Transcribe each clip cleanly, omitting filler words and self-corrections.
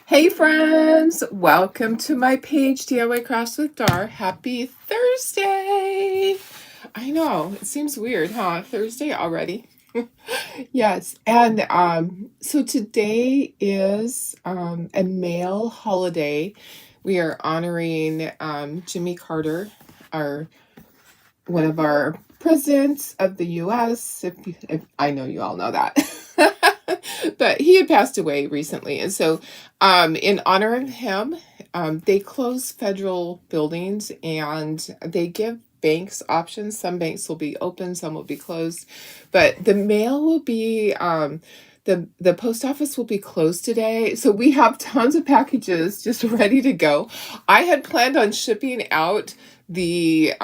Hey friends, welcome to my page, DIY Crafts with Dar. Happy Thursday! I know, it seems weird, huh? Thursday already. Yes, and so today is a male holiday. We are honoring Jimmy Carter, our one of our presidents of the U.S. If I know you all know that. But he had passed away recently. And so, in honor of him, they close federal buildings and they give banks options. Some banks will be open, some will be closed. But the mail will be, the post office will be closed today. So we have tons of packages just ready to go. I had planned on shipping out the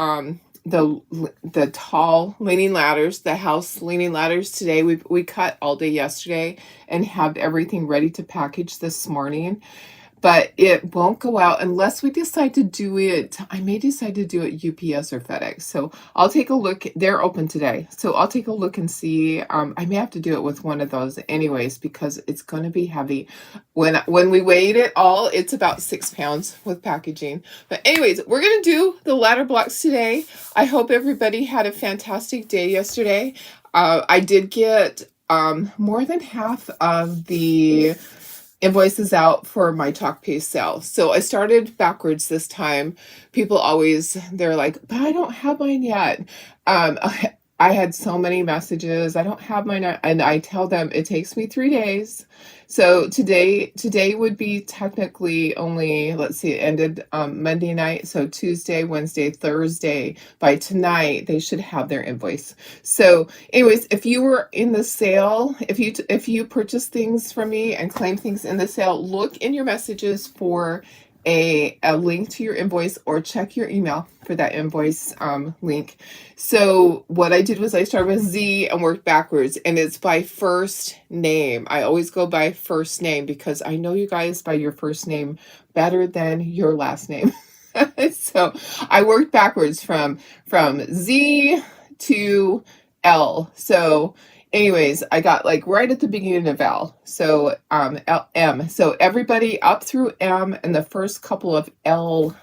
tall leaning ladders, the house leaning ladders today. We cut all day yesterday and have everything ready to package this morning. But it won't go out unless we decide to do it. I may decide to do it UPS or FedEx. So I'll take a look. They're open today. So I'll take a look and see. I may have to do it with one of those anyways because it's going to be heavy. When we weighed it all, it's about 6 pounds with packaging. But anyways, we're going to do the ladder blocks today. I hope everybody had a fantastic day yesterday. I did get more than half of the invoices out for my Talk Pay sale. So I started backwards this time. People always, they're like, but I don't have mine yet. I had so many messages. I don't have mine. And I tell them it takes me 3 days. So today would be technically only, let's see, it ended Monday night. So Tuesday, Wednesday, Thursday. By tonight, they should have their invoice. So anyways, if you were in the sale, if you purchase things from me and claim things in the sale, look in your messages for a link to your invoice or check your email for that invoice link. So what I did was I started with Z and worked backwards, and it's by first name. I always go by first name because I know you guys by your first name better than your last name. So I worked backwards from Z to L. So anyways, I got like right at the beginning of L. So M. So everybody up through M and the first couple of L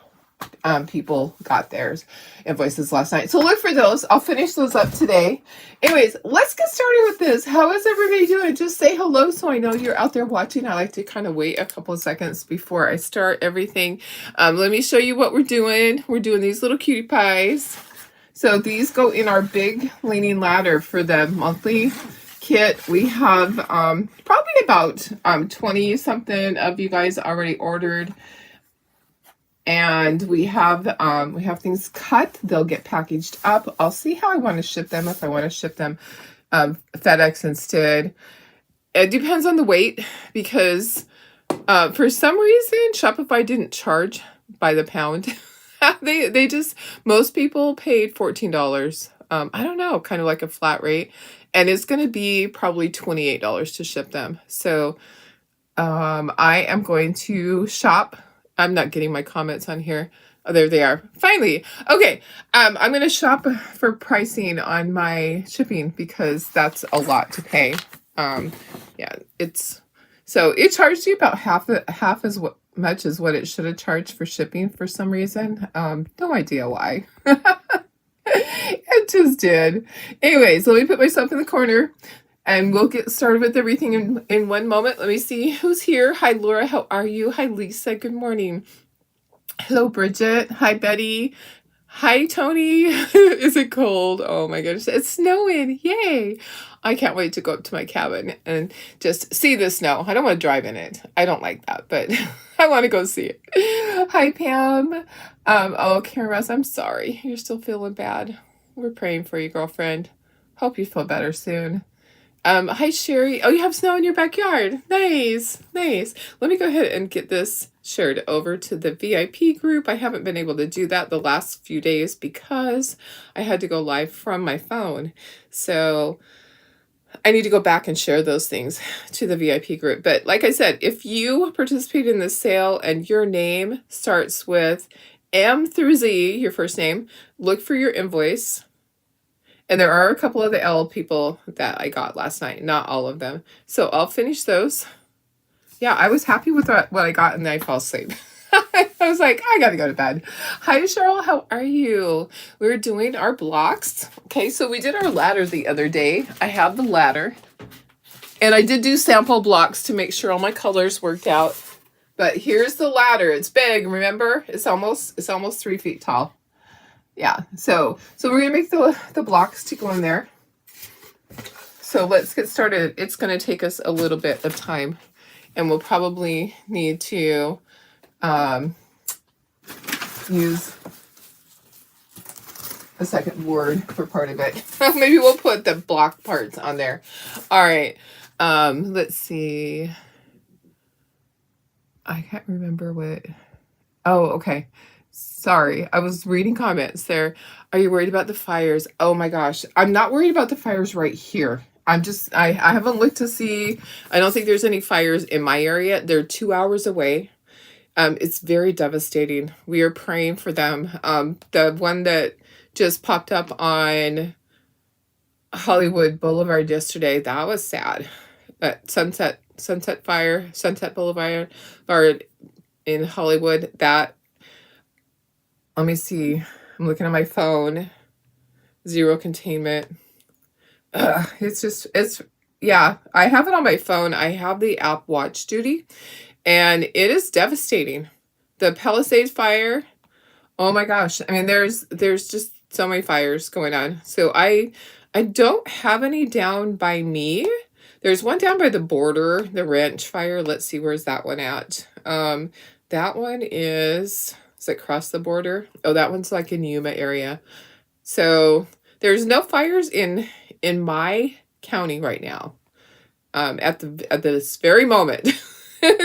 people got theirs invoices last night. So look for those. I'll finish those up today. Anyways, let's get started with this. How is everybody doing? Just say hello so I know you're out there watching. I like to kind of wait a couple of seconds before I start everything. Let me show you what we're doing. We're doing these little cutie pies. So these go in our big leaning ladder for the monthly kit. We have probably about 20 something of you guys already ordered. And we have things cut. They'll get packaged up. I'll see how I want to ship them. If I want to ship them FedEx instead. It depends on the weight because for some reason Shopify didn't charge by the pound. They just, most people paid $14. I don't know, kind of like a flat rate. And it's going to be probably $28 to ship them. So I am going to shop. I'm not getting my comments on here. Oh, there they are. Finally. Okay. I'm going to shop for pricing on my shipping because that's a lot to pay. Yeah, so it charged you about half as much as what it should have charged for shipping for some reason. No idea why. It just did. Anyways, let me put myself in the corner. And we'll get started with everything in one moment. Let me see who's here. Hi, Laura. How are you? Hi, Lisa. Good morning. Hello, Bridget. Hi, Betty. Hi, Tony. Is it cold? Oh, my goodness. It's snowing. Yay. I can't wait to go up to my cabin and just see the snow. I don't want to drive in it. I don't like that, but I want to go see it. Hi, Pam. Oh, Karen Ross, I'm sorry. You're still feeling bad. We're praying for you, girlfriend. Hope you feel better soon. Hi, Sherry. Oh, you have snow in your backyard. Nice, nice. Let me go ahead and get this shared over to the VIP group. I haven't been able to do that the last few days because I had to go live from my phone. So I need to go back and share those things to the VIP group. But like I said, if you participate in this sale and your name starts with M through Z, your first name, look for your invoice. And there are a couple of the L people that I got last night, not all of them. So I'll finish those. Yeah, I was happy with what I got, and then I fell asleep. I was like, I gotta go to bed. Hi, Cheryl. How are you? We're doing our blocks. Okay, so we did our ladder the other day. I have the ladder. And I did do sample blocks to make sure all my colors worked out. But here's the ladder. It's big, remember? It's almost 3 feet tall. Yeah, so we're gonna make the blocks to go in there. So let's get started. It's gonna take us a little bit of time, and we'll probably need to use a second board for part of it. Maybe we'll put the block parts on there. All right. Let's see. I can't remember what. Oh, okay. Sorry. I was reading comments there. Are you worried about the fires? Oh my gosh. I'm not worried about the fires right here. I haven't looked to see. I don't think there's any fires in my area. They're 2 hours away. It's very devastating. We are praying for them. The one that just popped up on Hollywood Boulevard yesterday, that was sad. That Sunset Boulevard in Hollywood, that, let me see. I'm looking at my phone. Zero containment. Yeah, I have it on my phone. I have the app Watch Duty, and it is devastating. The Palisades fire, oh my gosh. I mean, there's just so many fires going on. So I don't have any down by me. There's one down by the border, the ranch fire. Let's see, where's that one at? That one is it across the border? Oh, that one's like in Yuma area. So there's no fires in my county right now. At this very moment.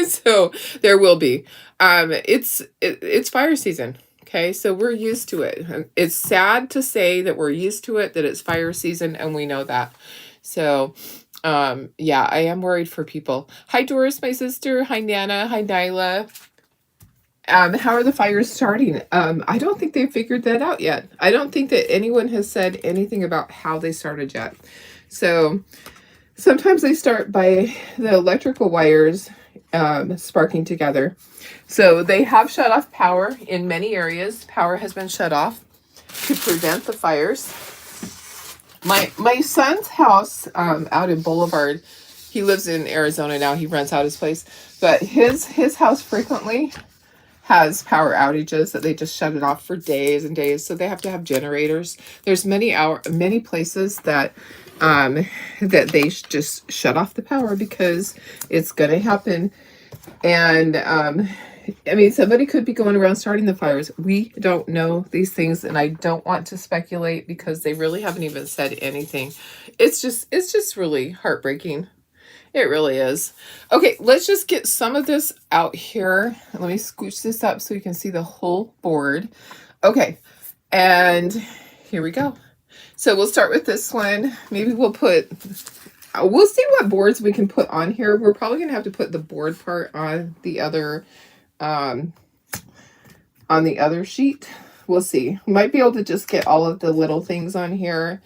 So there will be. It's fire season. Okay, so we're used to it. It's sad to say that we're used to it, that it's fire season, and we know that. So, yeah, I am worried for people. Hi, Doris, my sister. Hi, Nana. Hi, Nyla. How are the fires starting? I don't think they've figured that out yet. I don't think that anyone has said anything about how they started yet. So sometimes they start by the electrical wires sparking together. So they have shut off power in many areas. Power has been shut off to prevent the fires. My son's house out in Boulevard, he lives in Arizona now. He rents out his place. But his house frequently has power outages that they just shut it off for days and days. So they have to have generators. There's many places that they just shut off the power because it's going to happen. And I mean, somebody could be going around starting the fires. We don't know these things, and I don't want to speculate because they really haven't even said anything. It's just really heartbreaking. It really is. Okay, let's just get some of this out here. Let me scooch this up so you can see the whole board. Okay, and here we go. So we'll start with this one. Maybe we'll see what boards we can put on here. We're probably going to have to put the board part on the other sheet. We'll see. We might be able to just get all of the little things on here.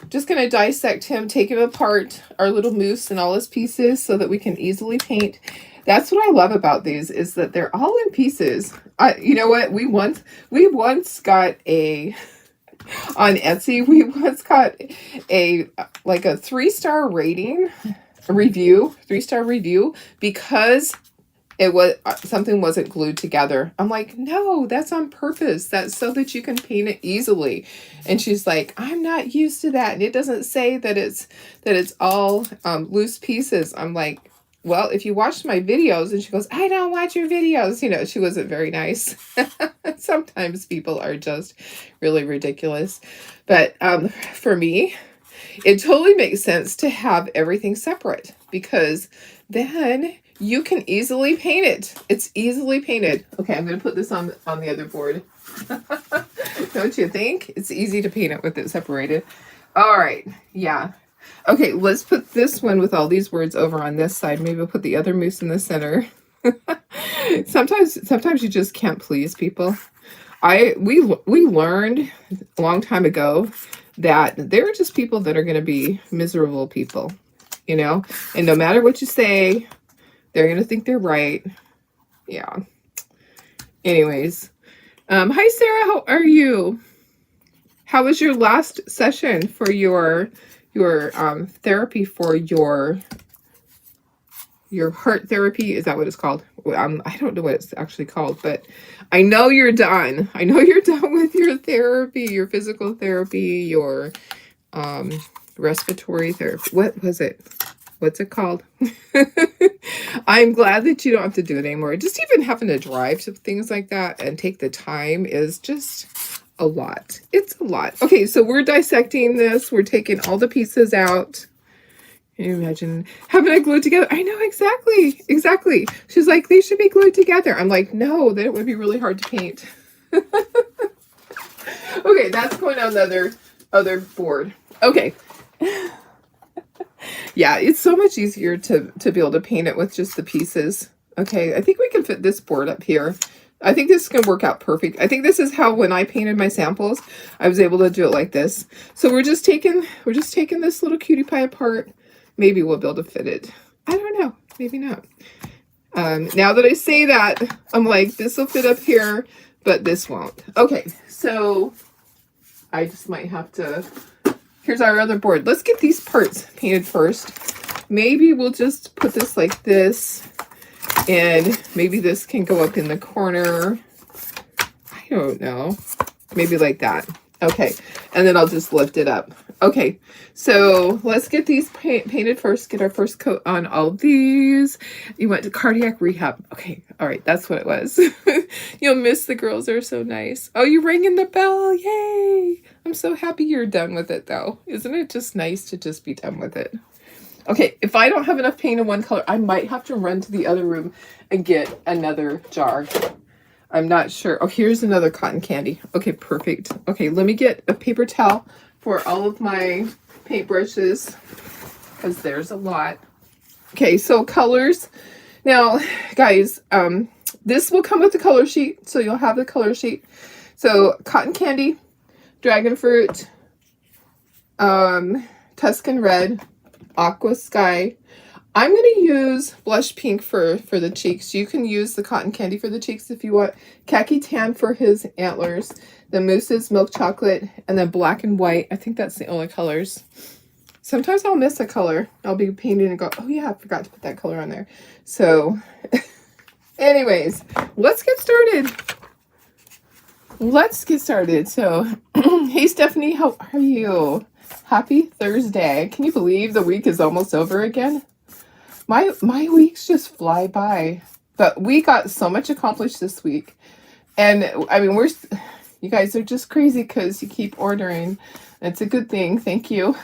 Just going to dissect him, take him apart, our little moose and all his pieces so that we can easily paint. That's what I love about these, is that they're all in pieces. You know what? We once got on Etsy, we once got a 3-star rating review, 3-star review, because something wasn't glued together. I'm like, no, that's on purpose. That's so that you can paint it easily. And she's like, I'm not used to that. And it doesn't say that it's all loose pieces. I'm like, well, if you watched my videos, and she goes, I don't watch your videos. You know, she wasn't very nice. Sometimes people are just really ridiculous. But for me, it totally makes sense to have everything separate, because then you can easily paint it. It's easily painted. Okay, I'm going to put this on the other board. Don't you think? It's easy to paint it with it separated. All right, yeah. Okay, let's put this one with all these words over on this side. Maybe we'll put the other moose in the center. Sometimes you just can't please people. We learned a long time ago that there are just people that are going to be miserable people, you know? And no matter what you say, They're going to think they're right. Yeah. Anyways. Hi, Sarah. How are you? How was your last session for your therapy for your heart therapy? Is that what it's called? I don't know what it's actually called, but I know you're done. I know you're done with your therapy, your physical therapy, your respiratory therapy. What was it? What's it called? I'm glad that you don't have to do it anymore. Just even having to drive to things like that and take the time is just a lot. It's a lot. Okay, so we're dissecting this. We're taking all the pieces out. Can you imagine having it glued together? I know, exactly. Exactly. She's like, they should be glued together. I'm like, no, that would be really hard to paint. Okay, that's going on the other board. Okay. Yeah, it's so much easier to be able to paint it with just the pieces. Okay, I think we can fit this board up here. I think this is going to work out perfect. I think this is how, when I painted my samples, I was able to do it like this. So we're just taking this little cutie pie apart. Maybe we'll be able to fit it. I don't know. Maybe not. Now that I say that, I'm like, this will fit up here, but this won't. Okay, so I just might have to... Here's our other board. Let's get these parts painted first. Maybe we'll just put this like this, and maybe this can go up in the corner. I don't know. Maybe like that. Okay, and then I'll just lift it up. Okay, so let's get these painted first. Get our first coat on all these. You went to cardiac rehab. Okay, all right, that's what it was. You'll miss the girls. They're so nice. Oh, you rang in the bell. Yay! I'm so happy you're done with it, though. Isn't it just nice to just be done with it? Okay, if I don't have enough paint in one color, I might have to run to the other room and get another jar. I'm not sure. Oh, here's another cotton candy. Okay, perfect. Okay, let me get a paper towel for all of my paintbrushes, because there's a lot. Okay, so colors. Now, guys, this will come with the color sheet, so you'll have the color sheet. So, cotton candy, dragon fruit, Tuscan red, aqua sky. I'm going to use blush pink for the cheeks. You can use the cotton candy for the cheeks if you want. Khaki tan for his antlers. The mousses, milk chocolate, and then black and white. I think that's the only colors. Sometimes I'll miss a color. I'll be painting and go, oh yeah, I forgot to put that color on there. So, anyways, let's get started. Let's get started. So, hey Stephanie, how are you? Happy Thursday. Can you believe the week is almost over again? My weeks just fly by. But we got so much accomplished this week. And I mean, you guys are just crazy because you keep ordering. It's a good thing. Thank you.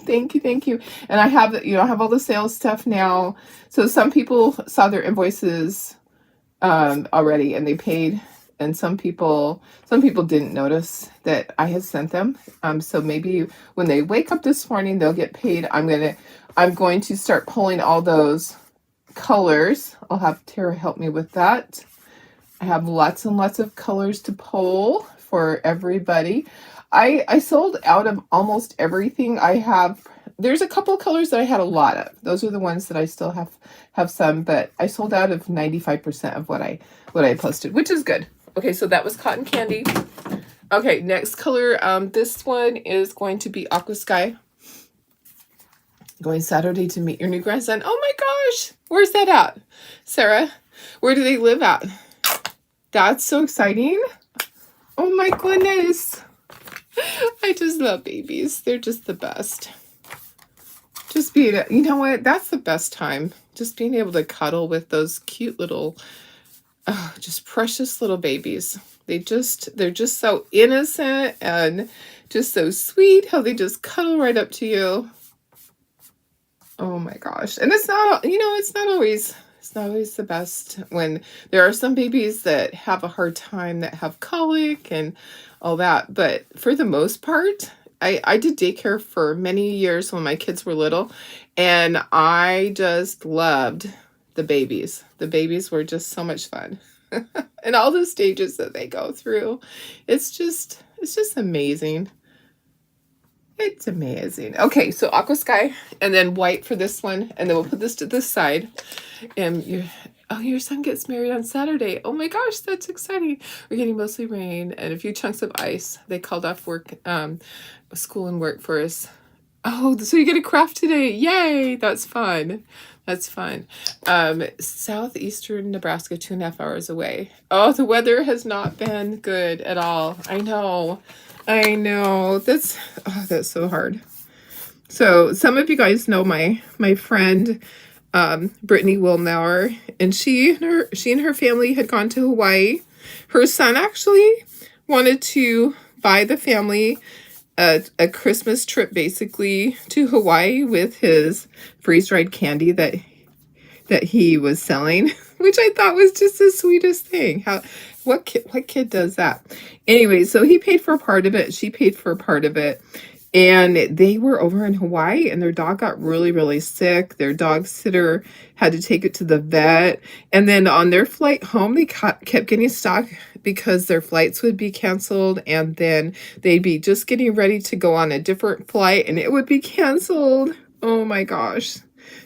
Thank you. And I have, I have all the sales stuff now. So some people saw their invoices already and they paid. And some people didn't notice that I had sent them. So maybe when they wake up this morning, they'll get paid. I'm going to start pulling all those colors. I'll have Tara help me with that. I have lots and lots of colors to pull for everybody. I sold out of almost everything. There's a couple of colors that I had a lot of. Those are the ones that I still have some, but I sold out of 95% of what I posted, which is good. Okay, so that was cotton candy. Okay, next color. This one is going to be aqua sky. Going Saturday to meet your new grandson. Oh my gosh, where's that at? Sarah, where do they live at? That's so exciting. Oh my goodness. I just love babies. They're just the best. Just being, you know what? That's the best time. Just being able to cuddle with those cute little, just precious little babies. They're just so innocent and just so sweet how they just cuddle right up to you. Oh my gosh. And it's not, it's not always the best when there are some babies that have a hard time, that have colic and all that. But for the most part, I did daycare for many years when my kids were little, and I just loved the babies. The babies were just so much fun. And all the stages that they go through. It's just amazing. It's amazing. Okay, so aqua sky and then white for this one, and then we'll put this to this side. And your son gets married on Saturday. Oh my gosh, that's exciting. We're getting mostly rain and a few chunks of ice. They called off work, school and work for us. Oh, so you get a craft today. Yay, that's fun. That's fun. Southeastern Nebraska, 2.5 hours away. Oh, the weather has not been good at all. I know. That's so hard. So some of you guys know my friend Brittany Wilmauer, and she and her family had gone to Hawaii. Her son actually wanted to buy the family a Christmas trip basically to Hawaii with his freeze-dried candy that he was selling, which I thought was just the sweetest thing. What kid does that? Anyway, so he paid for part of it. She paid for part of it. And they were over in Hawaii, and their dog got really, really sick. Their dog sitter had to take it to the vet. And then on their flight home, they kept getting stuck because their flights would be canceled. And then they'd be just getting ready to go on a different flight, and it would be canceled. Oh my gosh.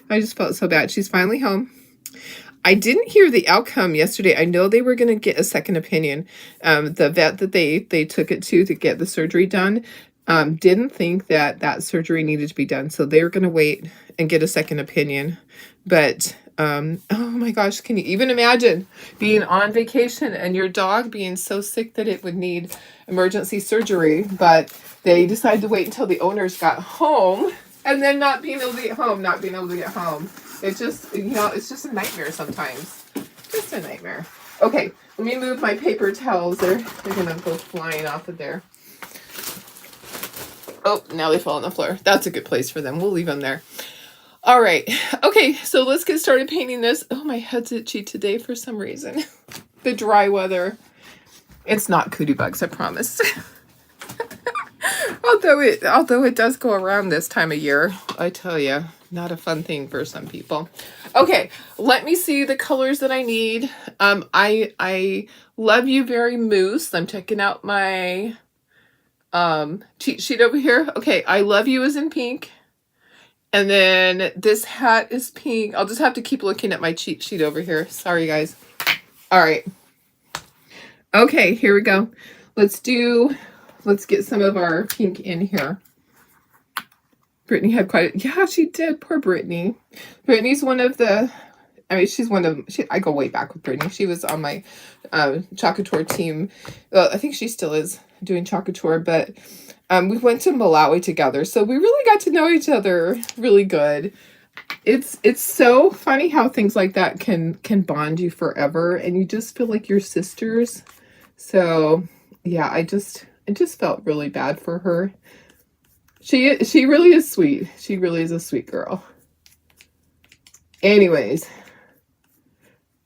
I just felt so bad. She's finally home. I didn't hear the outcome yesterday. I know they were going to get a second opinion. The vet that they took it to get the surgery done didn't think that surgery needed to be done. So they were going to wait and get a second opinion. But, oh my gosh, can you even imagine being on vacation and your dog being so sick that it would need emergency surgery? But they decided to wait until the owners got home, and then not being able to get home. It's just, it's just a nightmare sometimes. Just a nightmare. Okay, let me move my paper towels. They're going to go flying off of there. Oh, now they fall on the floor. That's a good place for them. We'll leave them there. All right. Okay, so let's get started painting this. Oh, my head's itchy today for some reason. The dry weather. It's not cootie bugs, I promise. Although it does go around this time of year, I tell you, not a fun thing for some people. Okay, let me see the colors that I need. I love you very moose. I'm checking out my cheat sheet over here. Okay, I love you is in pink. And then this hat is pink. I'll just have to keep looking at my cheat sheet over here. Sorry, guys. All right. Okay, here we go. Let's get some of our pink in here. Brittany had yeah, she did. Poor Brittany. Brittany's one of the, I go way back with Brittany. She was on my Chocolate team. Well, I think she still is doing Chocolate, but we went to Malawi together. So we really got to know each other really good. It's so funny how things like that can bond you forever, and you just feel like you're sisters. So yeah, I just felt really bad for her. She really is sweet. She really is a sweet girl. Anyways,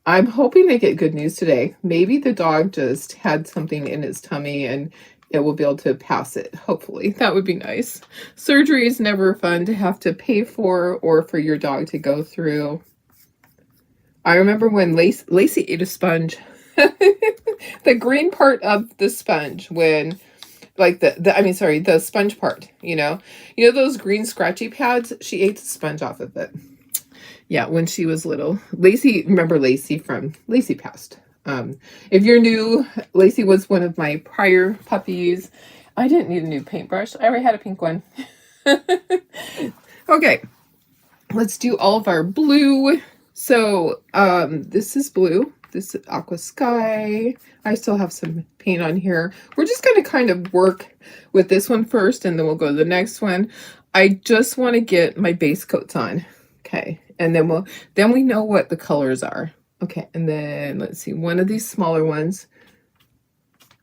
I'm hoping they get good news today. Maybe the dog just had something in its tummy and it will be able to pass it. Hopefully. That would be nice. Surgery is never fun to have to pay for or for your dog to go through. I remember when Lacey ate a sponge. The green part of the sponge, when like the sponge part, you know those green scratchy pads, she ate the sponge off of it. Yeah, when she was little. Remember Lacey from Lacey Passed. If you're new, Lacey was one of my prior puppies. I didn't need a new paintbrush. I already had a pink one. Okay, let's do all of our blue. So this is blue. This is aqua sky. I still have some paint on here. We're just going to kind of work with this one first, and then we'll go to the next one. I just want to get my base coats on. Okay, and then we know what the colors are. Okay, and then let's see, one of these smaller ones.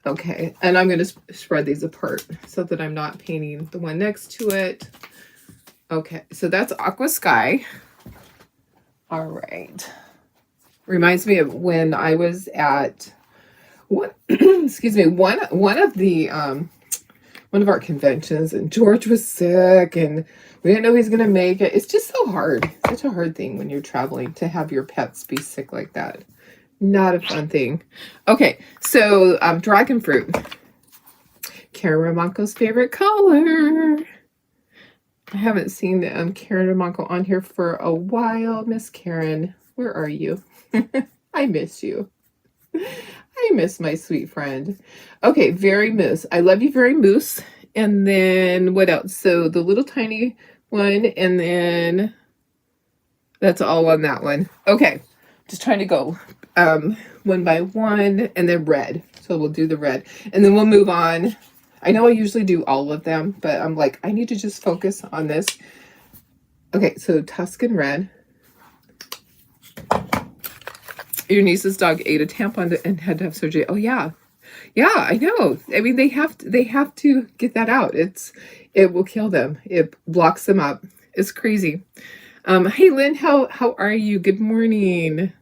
Okay, and I'm going to spread these apart so that I'm not painting the one next to it. Okay, so that's aqua sky. All right. Reminds me of when I was at one of our conventions, and George was sick and we didn't know he was going to make it. It's just so hard. Such a hard thing when you're traveling to have your pets be sick like that. Not a fun thing. Okay, so dragon fruit. Karen Ramonko's favorite color. I haven't seen Karen DeMonco on here for a while. Miss Karen, where are you? I miss you. I miss my sweet friend. Okay, Very Moose. I love you, Very Moose. And then what else? So the little tiny one, and then that's all on that one. Okay, just trying to go one by one, and then red. So we'll do the red, and then we'll move on. I know I usually do all of them, but I'm like, I need to just focus on this. Okay, so Tuscan red. Your niece's dog ate a tampon and had to have surgery. Oh yeah, yeah, I know. I mean, they have to get that out. It will kill them. It blocks them up. It's crazy. Hey Lynn, how are you? Good morning.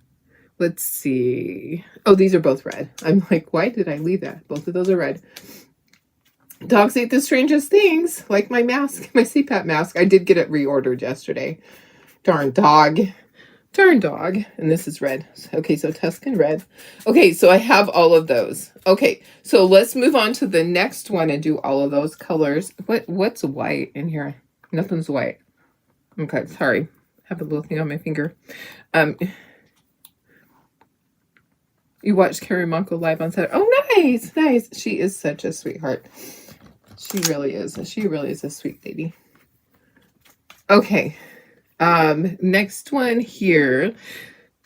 Let's see. Oh, these are both red. I'm like, why did I leave that? Both of those are red. Dogs ate the strangest things, like my mask, my CPAP mask. I did get it reordered yesterday. Darn dog. Darn dog. And this is red. Okay, so Tuscan red. Okay, so I have all of those. Okay, so let's move on to the next one and do all of those colors. What's white in here? Nothing's white. Okay, sorry. I have a little thing on my finger. You watched Carrie Monko live on Saturday. Oh, nice, nice. She is such a sweetheart. She really is. She really is a sweet lady. Okay. Next one here.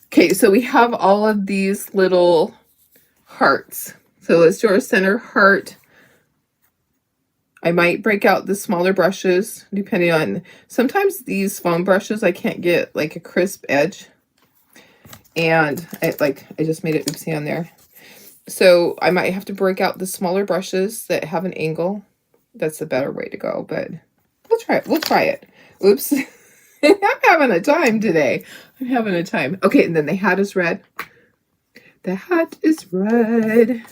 Okay, so we have all of these little hearts. So let's do our center heart. I might break out the smaller brushes depending on, sometimes these foam brushes I can't get like a crisp edge. And I just made an oopsie on there. So I might have to break out the smaller brushes that have an angle. That's the better way to go, but we'll try it. We'll try it. Oops. I'm having a time today. I'm having a time. Okay, and then the hat is red. The hat is red.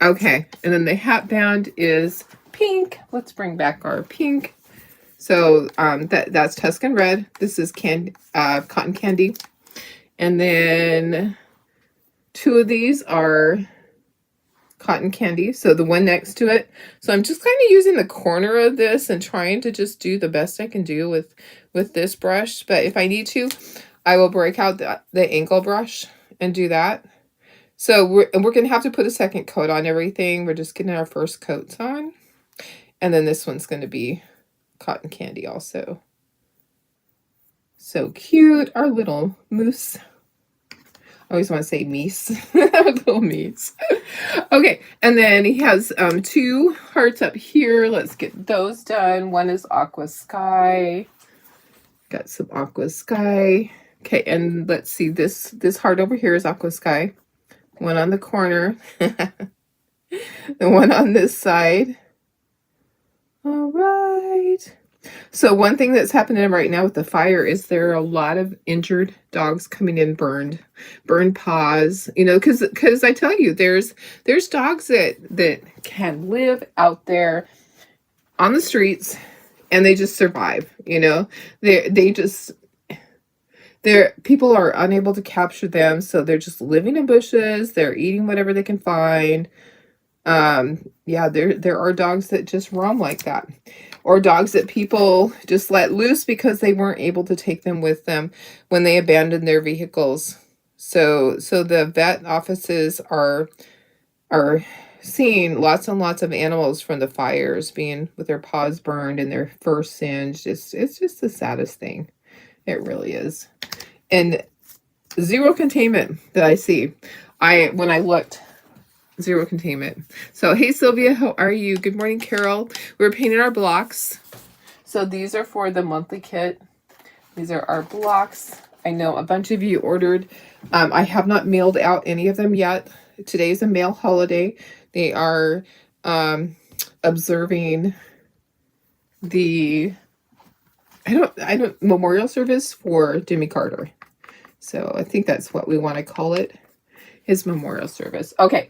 Okay, and then the hat band is pink. Let's bring back our pink. So that's Tuscan red. This is cotton candy. And then two of these are cotton candy, so the one next to it. So I'm just kind of using the corner of this and trying to just do the best I can do with this brush. But if I need to, I will break out the angle brush and do that. So we're gonna have to put a second coat on everything. We're just getting our first coats on, and then this one's going to be cotton candy also. So cute, our little moose. I always want to say meese. Little meese. Okay, and then he has two hearts up here. Let's get those done. One is aqua sky. Got some aqua sky. Okay, and let's see, this heart over here is aqua sky. One on the corner. The one on this side. All right. So one thing that's happening right now with the fire is there are a lot of injured dogs coming in burned paws, you know, because I tell you, there's dogs that can live out there on the streets and they just survive, you know. People are unable to capture them, so they're just living in bushes, they're eating whatever they can find. Yeah, there are dogs that just roam like that, or dogs that people just let loose because they weren't able to take them with them when they abandoned their vehicles. So the vet offices are seeing lots and lots of animals from the fires being with their paws burned and their fur singed. It's just the saddest thing. It really is. And zero containment that I see. When I looked, zero containment. So, hey Sylvia, how are you? Good morning, Carol. We're painting our blocks. So these are for the monthly kit. These are our blocks. I know a bunch of you ordered. I have not mailed out any of them yet. Today is a mail holiday. They are observing the memorial service for Jimmy Carter. So I think that's what we want to call it. His memorial service. Okay.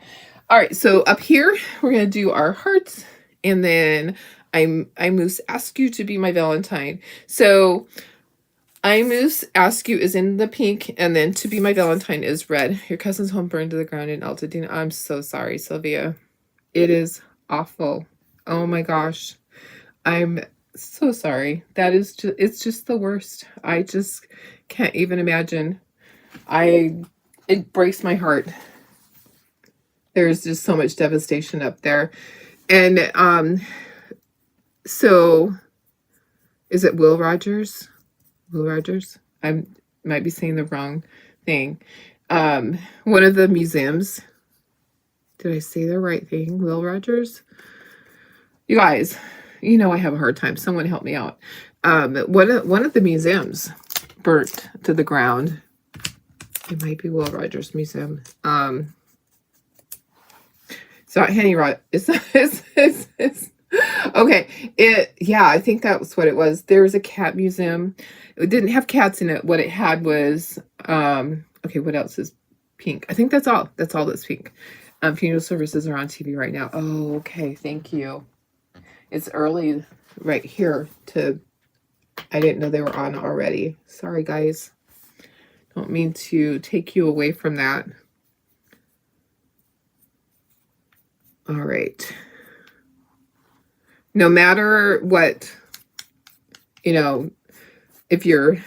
All right. So up here, we're going to do our hearts. And then I Moose Ask You to be my Valentine. So I Moose Ask You is in the pink. And then To Be My Valentine is red. Your cousin's home burned to the ground in Altadena. I'm so sorry, Sylvia. It is awful. Oh my gosh. I'm so sorry. That is just, it's just the worst. I just can't even imagine. It breaks my heart. There's just so much devastation up there. And so is it Will Rogers? Will Rogers? I might be saying the wrong thing. One of the museums. Did I say the right thing? Will Rogers? You guys, you know I have a hard time. Someone help me out. One of the museums burnt to the ground. It might be Will Rogers Museum. It's not Henny Rod. It's okay. Yeah, I think that was what it was. There was a cat museum. It didn't have cats in it. What it had was okay, what else is pink? I think that's all. That's all that's pink. Funeral services are on TV right now. Oh, okay. Thank you. It's early right here I didn't know they were on already. Sorry, guys. Don't mean to take you away from that. All right. No matter what, if you're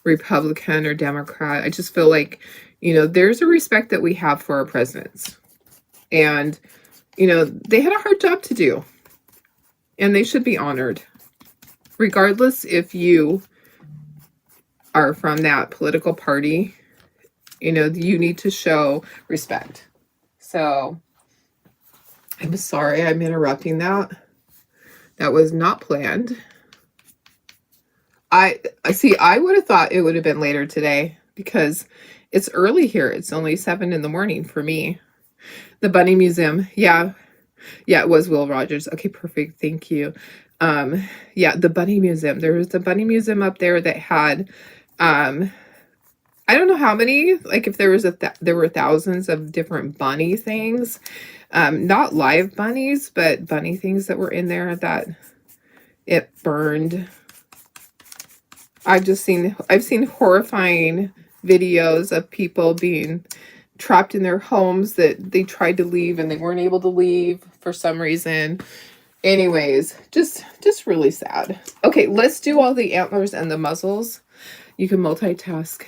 Republican or Democrat, I just feel like, there's a respect that we have for our presidents. And, they had a hard job to do. And they should be honored. Regardless if you are from that political party, you need to show respect. So, I'm sorry I'm interrupting that. That was not planned. I see, I would have thought it would have been later today because it's early here. It's only 7 in the morning for me. The Bunny Museum. Yeah, it was Will Rogers. Okay, perfect. Thank you. Yeah, the Bunny Museum. There was a Bunny Museum up there that had, I don't know how many, like if there was there were thousands of different bunny things. Not live bunnies, but bunny things that were in there that it burned. I've seen horrifying videos of people being trapped in their homes that they tried to leave and they weren't able to leave for some reason. Anyways, just really sad. Okay, let's do all the antlers and the muzzles. You can multitask.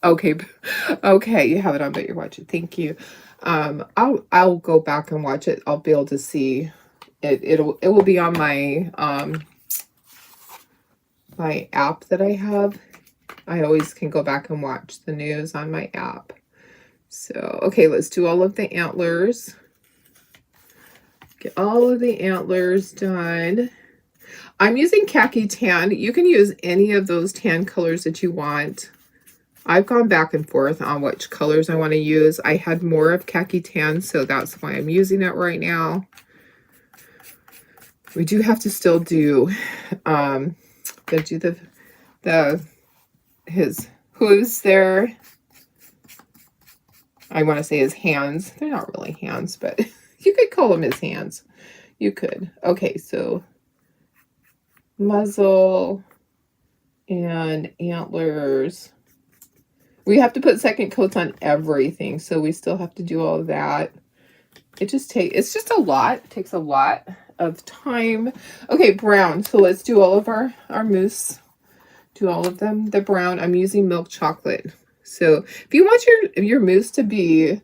Okay, you have it on, but you're watching. Thank you. I'll go back and watch it. I'll be able to see it. It will be on my my app that I have. I always can go back and watch the news on my app. So, okay, let's do all of the antlers. Get all of the antlers done. I'm using khaki tan. You can use any of those tan colors that you want. I've gone back and forth on which colors I want to use. I had more of khaki tan, so that's why I'm using it right now. We do have to still do, his hooves there. I want to say his hands. They're not really hands, but you could call them his hands. You could. Okay, so muzzle and antlers. We have to put second coats on everything, so we still have to do all of that. It's just a lot. It takes a lot of time. Okay, brown. So let's do all of our mousse. Do all of them. The brown, I'm using milk chocolate. So if you want your mousse to be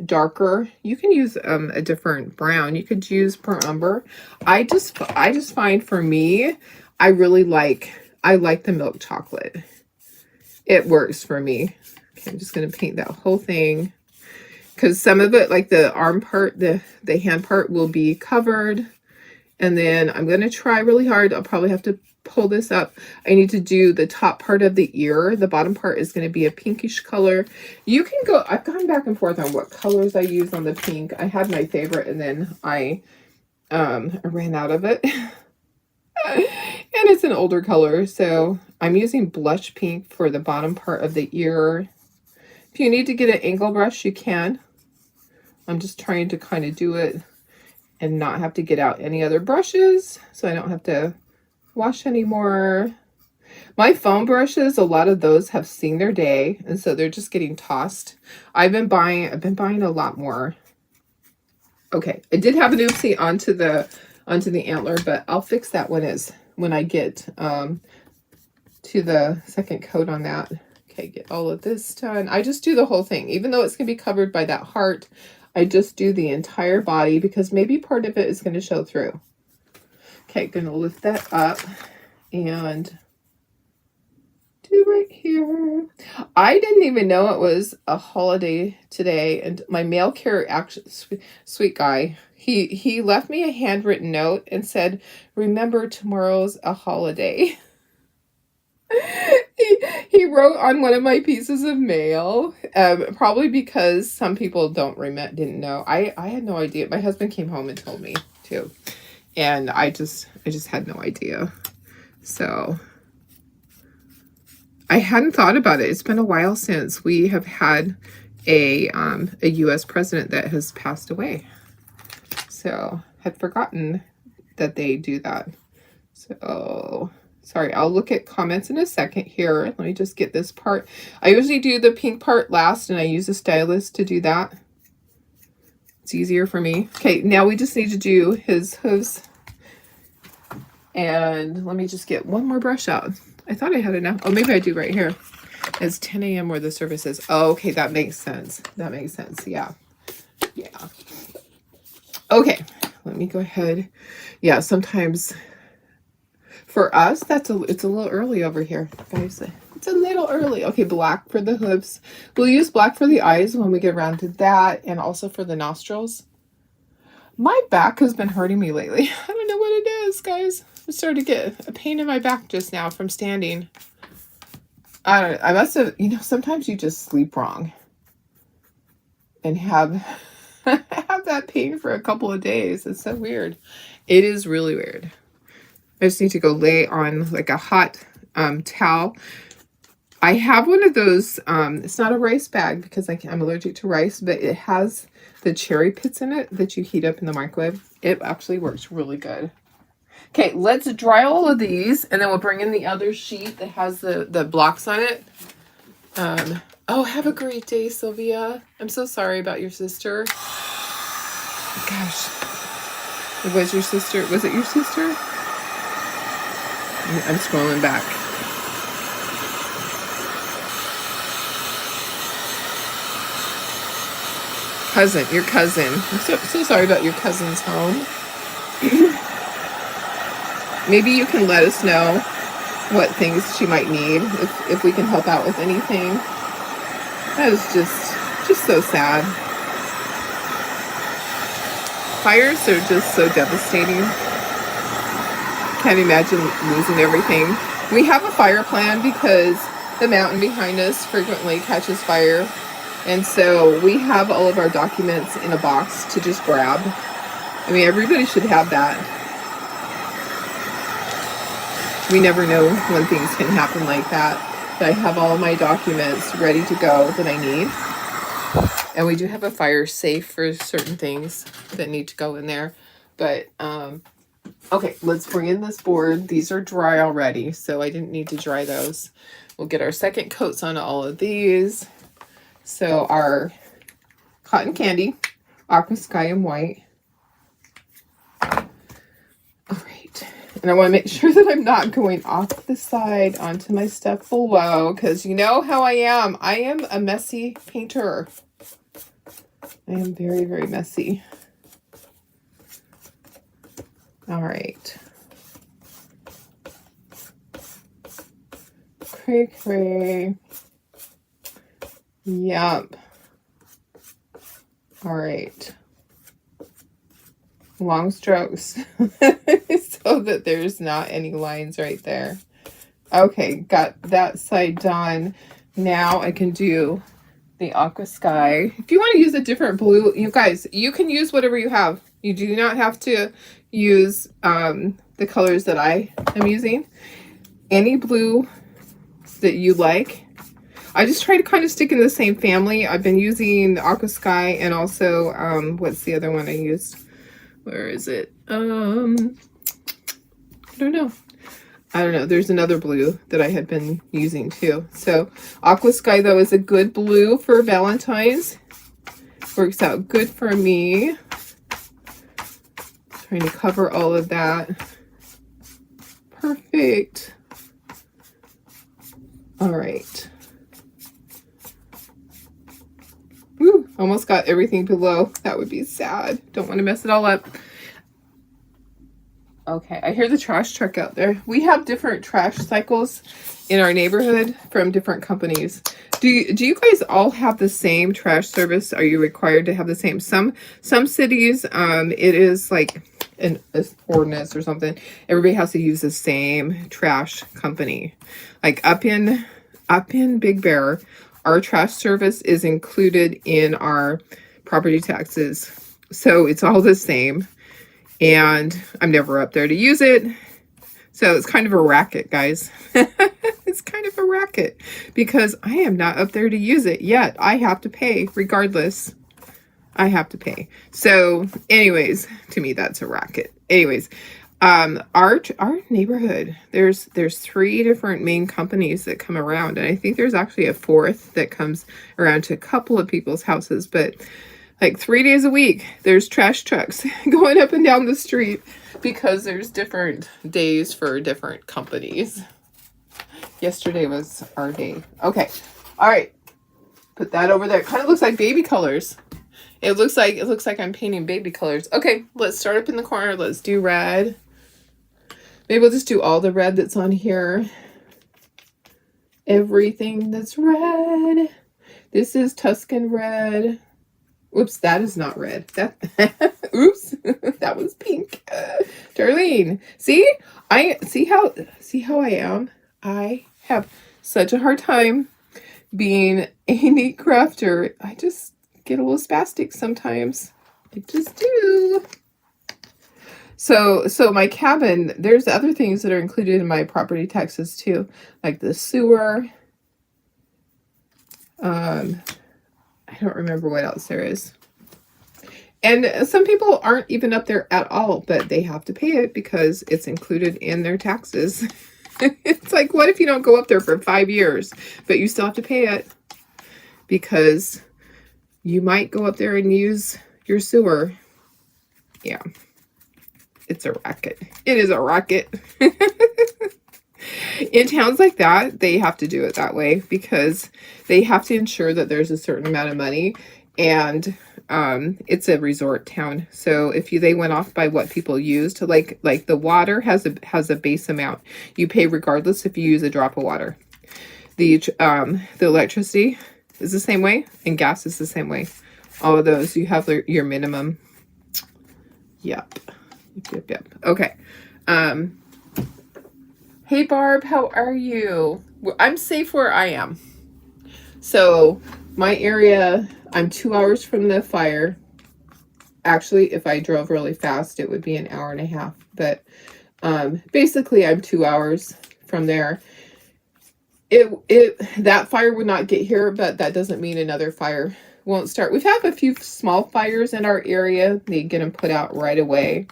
darker, you can use a different brown. You could use burnt umber. I just find for me, I like the milk chocolate. It works for me. Okay, I'm just going to paint that whole thing. Because some of it, like the arm part, the hand part will be covered. And then I'm going to try really hard. I'll probably have to pull this up. I need to do the top part of the ear. The bottom part is going to be a pinkish color. You can go, I've gone back and forth on what colors I use on the pink. I had my favorite and then I ran out of it. And it's an older color, so I'm using blush pink for the bottom part of the ear. If you need to get an angle brush, you can. I'm just trying to kind of do it and not have to get out any other brushes, so I don't have to wash anymore. My foam brushes, a lot of those have seen their day, and so they're just getting tossed. I've been buying a lot more Okay, I did have an oopsie onto the antler, but I'll fix that when I get to the second coat on that. Okay, get all of this done. I just do the whole thing, even though it's gonna be covered by that heart. I just do the entire body because maybe part of it is going to show through. Okay, gonna lift that up and do right here. I didn't even know it was a holiday today, and my mail carrier, actually, sweet guy, he left me a handwritten note and said, "Remember, tomorrow's a holiday." He wrote on one of my pieces of mail, probably because some people didn't know. I had no idea. My husband came home and told me too, and I just had no idea. So I hadn't thought about it. It's been a while since we have had a U.S. president that has passed away. So had forgotten that they do that. So sorry, I'll look at comments in a second here. Let me just get this part. I usually do the pink part last, and I use a stylus to do that. It's easier for me. Okay, now we just need to do his hooves. And let me just get one more brush out. I thought I had enough. Oh, maybe I do right here. It's 10 a.m. where the service is. Oh, okay, that makes sense. That makes sense. Yeah. Yeah. Okay, let me go ahead. Yeah, sometimes for us, it's a little early over here, guys. It's a little early. Okay, black for the hooves. We'll use black for the eyes when we get around to that, and also for the nostrils. My back has been hurting me lately. I don't know what it is, guys. I started to get a pain in my back just now from standing. I must have, sometimes you just sleep wrong and have have that pain for a couple of days. It's so weird. It is really weird. I just need to go lay on like a hot towel. I have one of those, it's not a rice bag because I'm allergic to rice, but it has the cherry pits in it that you heat up in the microwave. It actually works really good. Okay, let's dry all of these, and then we'll bring in the other sheet that has the blocks on it. Oh, have a great day, Sylvia. I'm so sorry about your sister. Gosh. Was your sister? Was it your sister? I'm scrolling back. Your cousin. I'm so sorry about your cousin's home. Maybe you can let us know what things she might need, if we can help out with anything. That is just so sad. Fires are just so devastating. Can't imagine losing everything. We have a fire plan because the mountain behind us frequently catches fire. And so we have all of our documents in a box to just grab. I mean, everybody should have that. We never know when things can happen like that. But I have all my documents ready to go that I need. And we do have a fire safe for certain things that need to go in there. But, okay, let's bring in this board. These are dry already, so I didn't need to dry those. We'll get our second coats on all of these. So our cotton candy, aqua sky and white. All right. And I want to make sure that I'm not going off the side onto my stuff below, because you know how I am. I am a messy painter. I am very, very messy. All right. Cray, cray. Yep. All right. Long strokes so that there's not any lines right there. Okay, got that side done. Now I can do the aqua sky. If you want to use a different blue, you guys, you can use whatever you have. You do not have to use the colors that I am using. Any blue that you like. I just try to kind of stick in the same family. I've been using the aqua sky and also, what's the other one I used? Where is it? I don't know. There's another blue that I had been using too. So aqua sky though is a good blue for Valentines. Works out good for me. trying to cover all of that. Perfect. All right. Woo, almost got everything below. That would be sad. Don't want to mess it all up. Okay, I hear the trash truck out there. We have different trash cycles in our neighborhood from different companies. Do you guys all have the same trash service? Are you required to have the same? Some cities, it is like an ordinance or something. Everybody has to use the same trash company. Like up in Big Bear, our trash service is included in our property taxes. So it's all the same. And I'm never up there to use it. So it's kind of a racket, guys. It's kind of a racket because I am not up there to use it yet. I have to pay regardless. I have to pay. So anyways, to me, that's a racket. Anyways, our neighborhood, there's 3 different main companies that come around. And I think there's actually a 4th that comes around to a couple of people's houses. But like 3 days a week, there's trash trucks going up and down the street because there's different days for different companies. Yesterday was our day. Okay. All right. Put that over there. It kind of looks like baby colors. It looks like I'm painting baby colors. Okay, let's start up in the corner. Let's do red. Maybe we'll just do all the red that's on here. Everything that's red. This is Tuscan red. Oops, that is not red. That oops, that was pink. Darlene, see how I am. I have such a hard time being a neat crafter. I just get a little spastic sometimes. I just do. So my cabin, there's other things that are included in my property taxes too, like the sewer. I don't remember what else there is. And some people aren't even up there at all, but they have to pay it because it's included in their taxes. It's like, what if you don't go up there for 5 years, but you still have to pay it because you might go up there and use your sewer. Yeah, it's a racket. It is a racket. In towns like that, they have to do it that way because they have to ensure that there's a certain amount of money, and it's a resort town. So if they went off by what people used, like the water has a base amount you pay regardless if you use a drop of water. The electricity is the same way, and gas is the same way. All of those, you have your minimum. Yep. Okay. Hey Barb, how are you? I'm safe where I am. So my area, I'm 2 hours from the fire. Actually, if I drove really fast, it would be an hour and a half. But basically, I'm 2 hours from there. That fire would not get here, but that doesn't mean another fire won't start. We've had a few small fires in our area. They get them put out right away.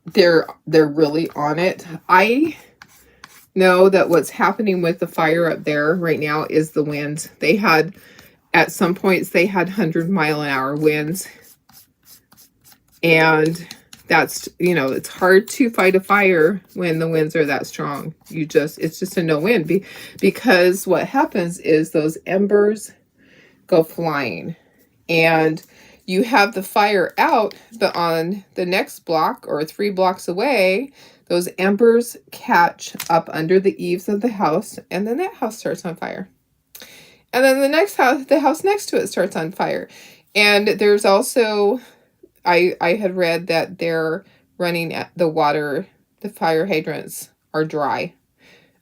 They're really on it. I know that what's happening with the fire up there right now is the winds. At some points, they had 100-mile-an-hour winds. And that's, it's hard to fight a fire when the winds are that strong. It's just a no win because what happens is those embers go flying and you have the fire out, but on the next block or 3 blocks away, those embers catch up under the eaves of the house, and then that house starts on fire. And then the house next to it starts on fire. And there's also, I had read that they're running at the fire hydrants are dry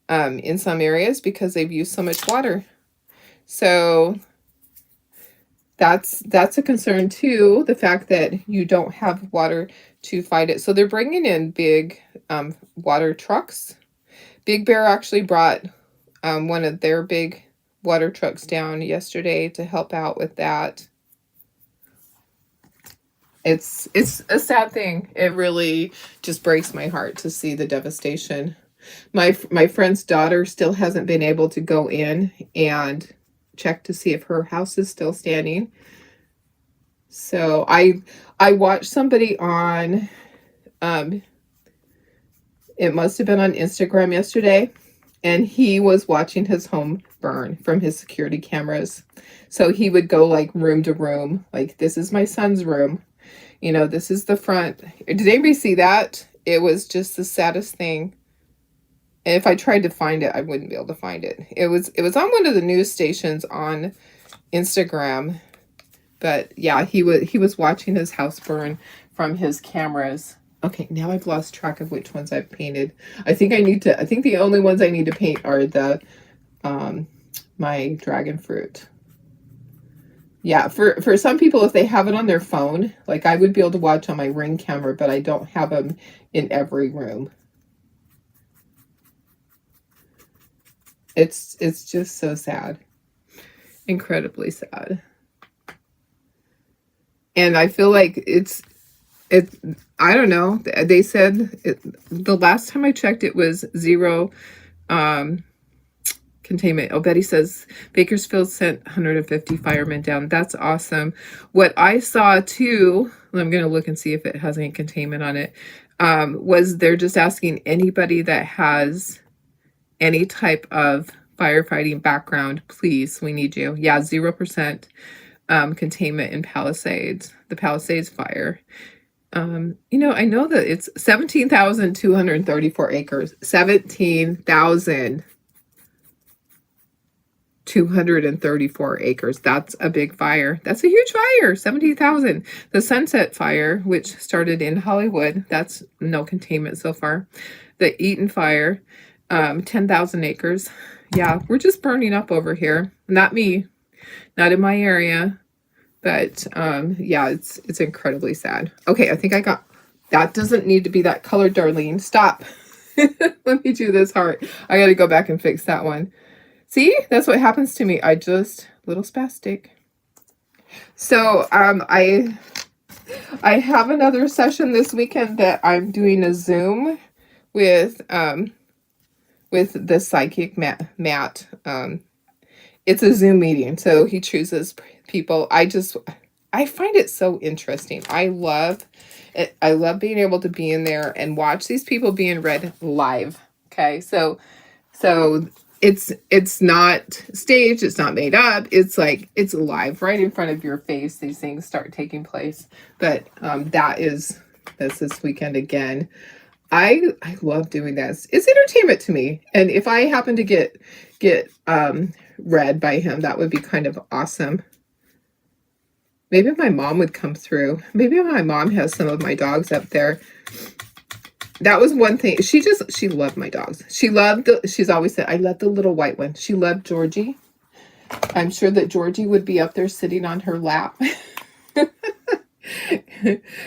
in some areas because they've used so much water. So that's a concern too, the fact that you don't have water to fight it. So they're bringing in big water trucks. Big Bear actually brought one of their big water trucks down yesterday to help out with that. It's a sad thing. It really just breaks my heart to see the devastation. My friend's daughter still hasn't been able to go in and check to see if her house is still standing. So I watched somebody on, um, it must have been on Instagram yesterday, and he was watching his home burn from his security cameras. So he would go like room to room, like, this is my son's room. You know, this is the front. Did anybody see that? It was just the saddest thing. And if I tried to find it, I wouldn't be able to find it. It was on one of the news stations on Instagram. But yeah, he was watching his house burn from his cameras. Okay, now I've lost track of which ones I've painted. I think the only ones I need to paint are the my dragon fruit. Yeah, for some people, if they have it on their phone, like I would be able to watch on my Ring camera, but I don't have them in every room. It's just so sad. Incredibly sad. And I feel like I don't know. They said the last time I checked, it was 0 containment. Oh, Betty says Bakersfield sent 150 firemen down. That's awesome. What I saw too, I'm going to look and see if it has any containment on it, was they're just asking anybody that has any type of firefighting background, please, we need you. Yeah, 0% containment in Palisades, the Palisades fire. You know, I know that it's 17,234 acres. 17,234 acres. That's a big fire. That's a huge fire. 17,000. The Sunset Fire, which started in Hollywood, that's no containment so far. The Eaton Fire, 10,000 acres. Yeah, we're just burning up over here. Not me, not in my area. But yeah, it's incredibly sad. Okay, I think I got, that doesn't need to be that color, Darlene. Stop. Let me do this heart. I got to go back and fix that one. See, that's what happens to me. I just, little spastic. So I have another session this weekend that I'm doing a Zoom with the psychic Matt. It's a Zoom meeting, so he chooses people. I find it so interesting. I love it. I love being able to be in there and watch these people being read live. Okay, so it's not staged, it's not made up. It's like it's live right in front of your face. These things start taking place. But that's this weekend again. I love doing this. It's entertainment to me. And if I happen to get read by him, that would be kind of awesome. Maybe my mom would come through. Maybe my mom has some of my dogs up there. That was one thing. She loved my dogs. She's always said, I love the little white one. She loved Georgie. I'm sure that Georgie would be up there sitting on her lap.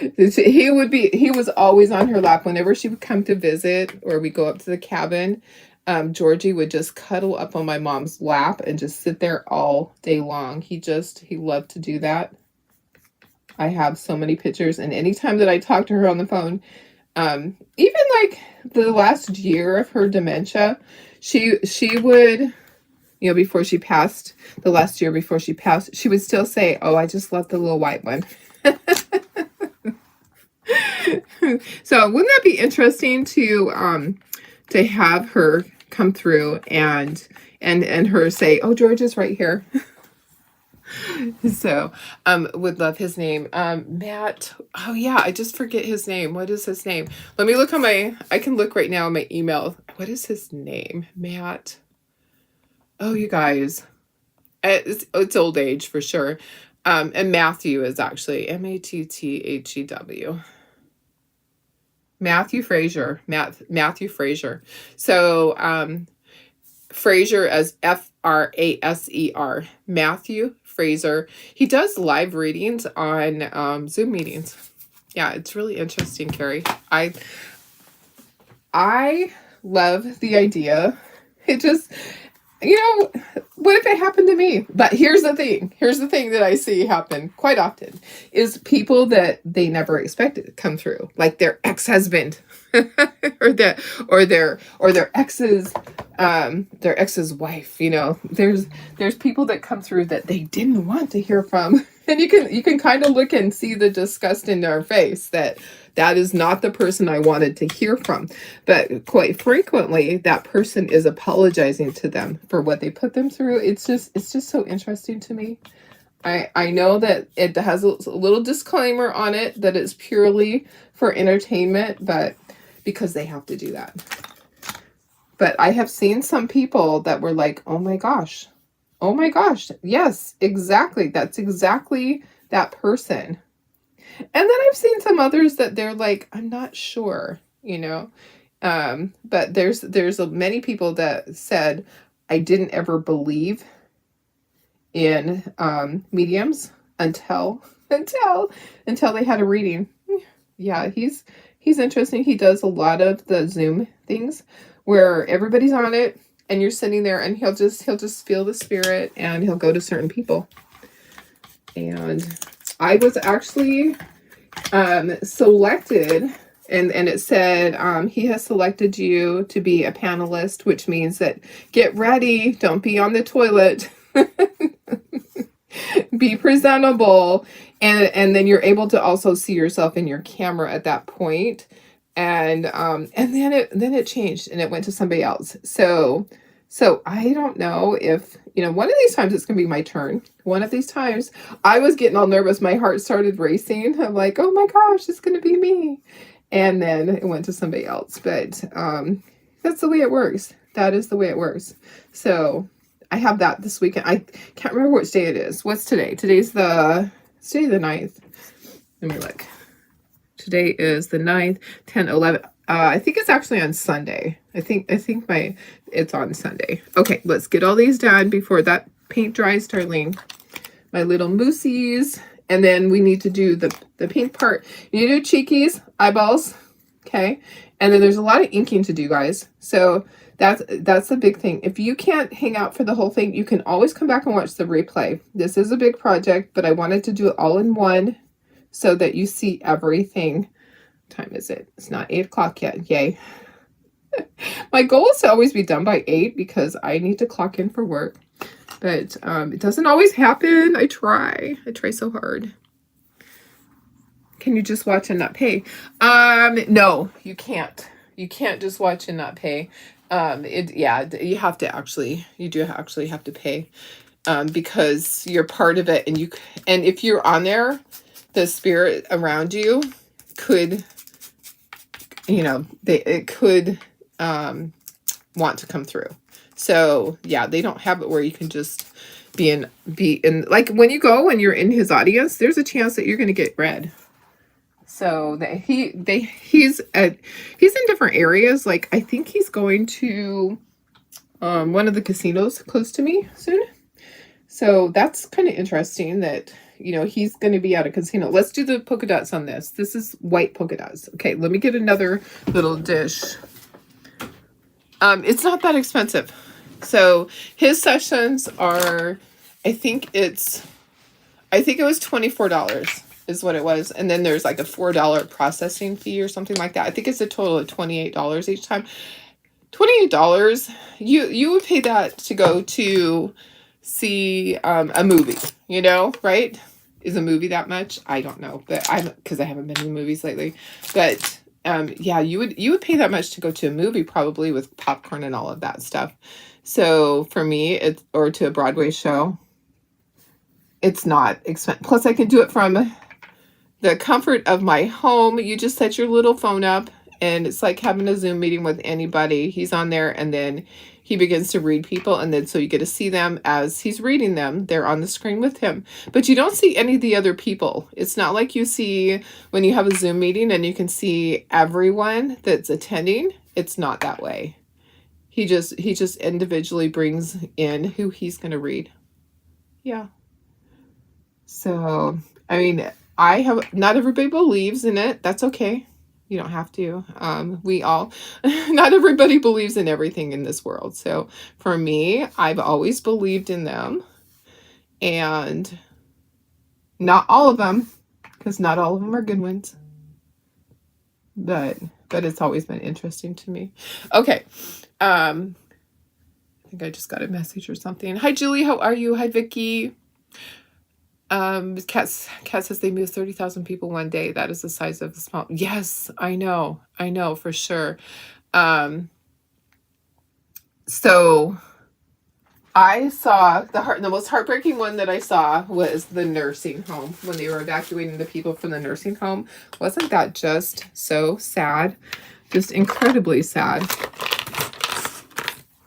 He was always on her lap whenever she would come to visit or we go up to the cabin. Georgie would just cuddle up on my mom's lap and just sit there all day long. He loved to do that. I have so many pictures, and anytime that I talk to her on the phone, even like the last year of her dementia, she would, you know, before she passed, the last year before she passed, she would still say, oh, I just love the little white one. So wouldn't that be interesting to have her come through and her say, oh, George is right here. So would love his name. Matt, oh yeah, I just forget his name. What is his name? Let me look on I can look right now on my email. What is his name? Matt. Oh, you guys, it's old age for sure. And Matthew is actually Matthew. Matthew Fraser. Matthew Fraser. So Fraser as Fraser. Matthew Fraser. He does live readings on Zoom meetings. Yeah, it's really interesting, Carrie. I love the idea. It just, you know, what if it happened to me? But here's the thing that I see happen quite often is people that they never expected to come through, like their ex-husband or their ex's wife. You know, there's people that come through that they didn't want to hear from. And you can kind of look and see the disgust in their face that that is not the person I wanted to hear from. But quite frequently, that person is apologizing to them for what they put them through. It's just so interesting to me. I know that it has a little disclaimer on it that it's purely for entertainment, but because they have to do that. But I have seen some people that were like, oh my gosh, yes, exactly. That's exactly that person. And then I've seen some others that they're like, I'm not sure, you know. But there's many people that said, I didn't ever believe in mediums until they had a reading. Yeah, he's interesting. He does a lot of the Zoom things where everybody's on it and you're sitting there and he'll just feel the spirit and he'll go to certain people. And I was actually selected, and it said he has selected you to be a panelist, which means that get ready, don't be on the toilet. Be presentable, and then you're able to also see yourself in your camera at that point. And then it changed and it went to somebody else. So I don't know if, you know, one of these times it's gonna be my turn. One of these times I was getting all nervous, my heart started racing. I'm like, oh my gosh, it's gonna be me. And then it went to somebody else. But that's the way it works. That is the way it works. So I have that this weekend. I can't remember which day it is. What's today? Today's the 9th. Let me look. Today is the 9th, 10, 11. I think it's actually on Sunday. I think it's on Sunday. Okay, let's get all these done before that paint dries, darling. My little moosies. And then we need to do the pink part. You need to do cheekies, eyeballs. Okay. And then there's a lot of inking to do, guys. So that's the big thing. If you can't hang out for the whole thing, you can always come back and watch the replay. This is a big project, but I wanted to do it all in one so that you see everything. What time is it? It's not 8 o'clock yet. Yay. My goal is to always be done by 8 because I need to clock in for work. But it doesn't always happen. I try so hard. Can you just watch and not pay? No, you can't. You can't just watch and not pay. You have to actually, you do actually have to pay, because you're part of it, and if you're on there, the spirit around you could, it could, want to come through. So yeah, they don't have it where you can just be in, like when you go and you're in his audience, there's a chance that you're going to get read. So that he's in different areas. Like I think he's going to one of the casinos close to me soon. So that's kind of interesting that, he's going to be at a casino. Let's do the polka dots on this. This is white polka dots. Okay, let me get another little dish. It's not that expensive. So his sessions are, I think it was $24 is what it was. And then there's like a $4 processing fee or something like that. I think it's a total of $28 each time. $28, you would pay that to go to see a movie, right? Is a movie that much? I don't know, but because I haven't been to the movies lately. But yeah, you would pay that much to go to a movie, probably with popcorn and all of that stuff. So for me, or to a Broadway show, it's not expensive. Plus I can do it from the comfort of my home. You just set your little phone up and it's like having a Zoom meeting with anybody. He's on there and then he begins to read people, and then so you get to see them as he's reading them. They're on the screen with him. But you don't see any of the other people. It's not like you see when you have a Zoom meeting and you can see everyone that's attending. It's not that way. He just individually brings in who he's going to read. Yeah. So, I mean, not everybody believes in it. That's okay. You don't have to. Not everybody believes in everything in this world. So for me, I've always believed in them, and not all of them, because not all of them are good ones. But it's always been interesting to me. Okay. I think I just got a message or something. Hi, Julie. How are you? Hi, Vicky. Cat says they moved 30,000 people one day. That is the size of the small. Yes, I know for sure. So I saw the most heartbreaking one that I saw was the nursing home when they were evacuating the people from the nursing home. Wasn't that just so sad? Just incredibly sad.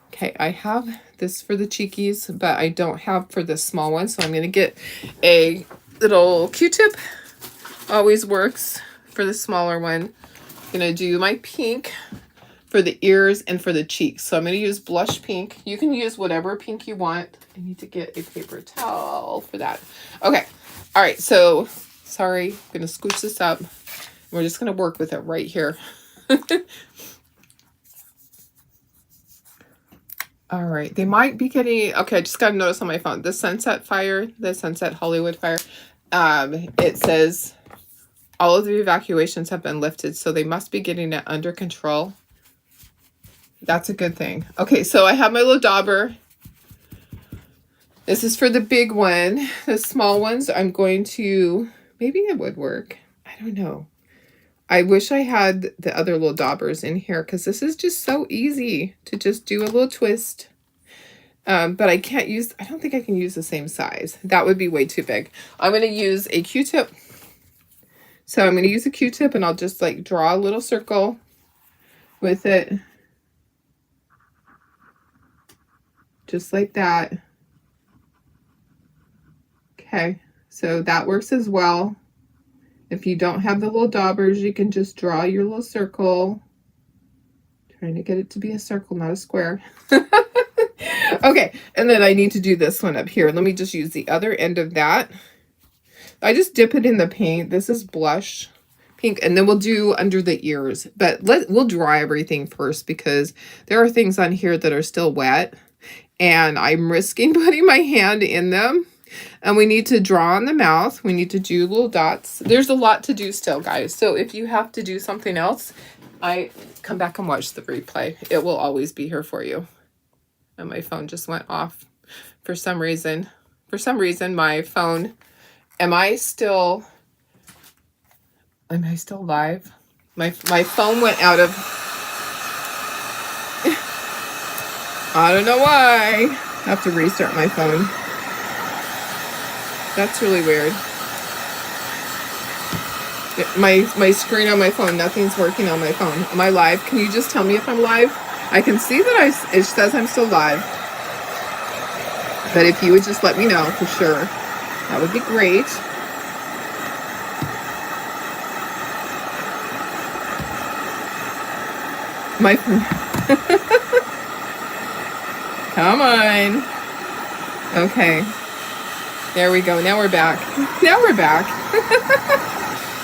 Okay, I have this for the cheekies, but I don't have for the small one, so I'm going to get a little Q-tip. Always works for the smaller one. I'm going to do my pink for the ears and for the cheeks. So I'm going to use blush pink. You can use whatever pink you want. I need to get a paper towel for that. Okay. All right. So, sorry. I'm going to scooch this up. We're just going to work with it right here. All right. They might be getting... Okay, I just got a notice on my phone. The Sunset Fire, the Sunset Hollywood Fire, it says all of the evacuations have been lifted, so they must be getting it under control. That's a good thing. Okay, so I have my little dauber. This is for the big one. The small ones, I'm going to... Maybe it would work. I don't know. I wish I had the other little daubers in here because this is just so easy to just do a little twist. But I can't use... I don't think I can use the same size. That would be way too big. I'm going to use a Q-tip. So I'm going to use a Q-tip and I'll just like draw a little circle with it. Just like that. Okay, so that works as well. If you don't have the little daubers, you can just draw your little circle. Trying to get it to be a circle, not a square. Okay, and then I need to do this one up here. Let me just use the other end of that. I just dip it in the paint. This is blush pink, and then we'll do under the ears. But we'll dry everything first because there are things on here that are still wet. And I'm risking putting my hand in them. And we need to draw on the mouth. We need to do little dots. There's a lot to do still, guys. So if you have to do something else, come back and watch the replay. It will always be here for you. And my phone just went off for some reason. For some reason, my phone... Am I still live? My phone went out of... I don't know why. I have to restart my phone. That's really weird. My screen on my phone, nothing's working on my phone. Am I live? Can you just tell me if I'm live? I can see that it says I'm still live. But if you would just let me know for sure, that would be great. My Come on. Okay. There we go. Now we're back. Now we're back.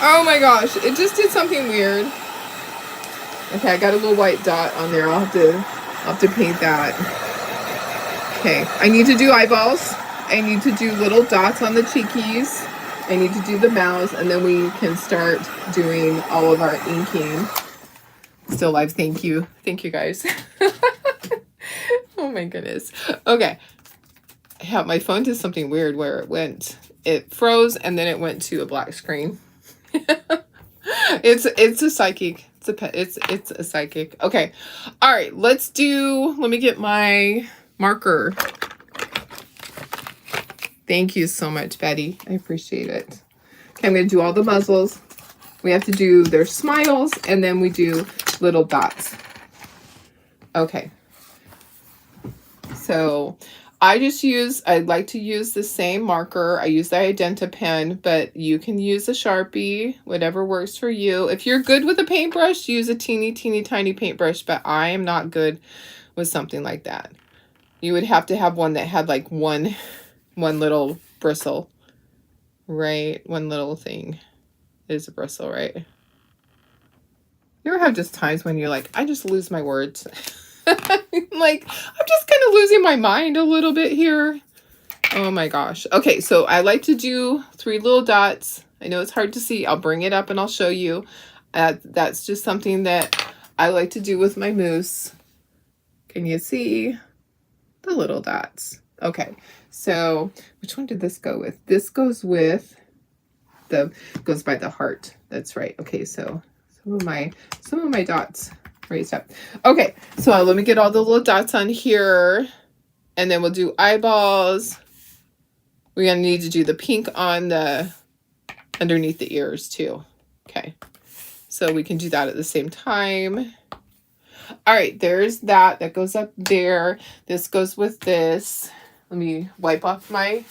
Oh my gosh. It just did something weird. Okay, I got a little white dot on there. I'll have to paint that. Okay. I need to do eyeballs. I need to do little dots on the cheekies. I need to do the mouths, and then we can start doing all of our inking. Still live. Thank you. Thank you, guys. Oh my goodness. Okay. Yeah, my phone did something weird where it froze and then it went to a black screen. It's a psychic. It's a psychic. Okay. All right. Let me get my marker. Thank you so much, Betty. I appreciate it. Okay. I'm going to do all the muzzles. We have to do their smiles and then we do little dots. Okay. So I like to use the same marker. I use the Identa pen, but you can use a Sharpie, whatever works for you. If you're good with a paintbrush, use a teeny tiny paintbrush, but I am not good with something like that. You would have to have one that had like one little bristle, right? One little thing is a bristle, right? You ever have just times when you're like, I just lose my words. Like, I'm just kind of losing my mind a little bit here. Oh my gosh. Okay, so I like to do 3 little dots. I know it's hard to see. I'll bring it up and I'll show you. That's just something that I like to do with my mousse. Can you see the little dots? Okay, so which one did this go with? This goes with goes by the heart. That's right. Okay, so some of my dots raised up. Okay, so let me get all the little dots on here, and then we'll do eyeballs. We're gonna need to do the pink on the underneath the ears too. Okay, so we can do that at the same time. All right, there's that. That goes up there. This goes with this. Let me wipe off my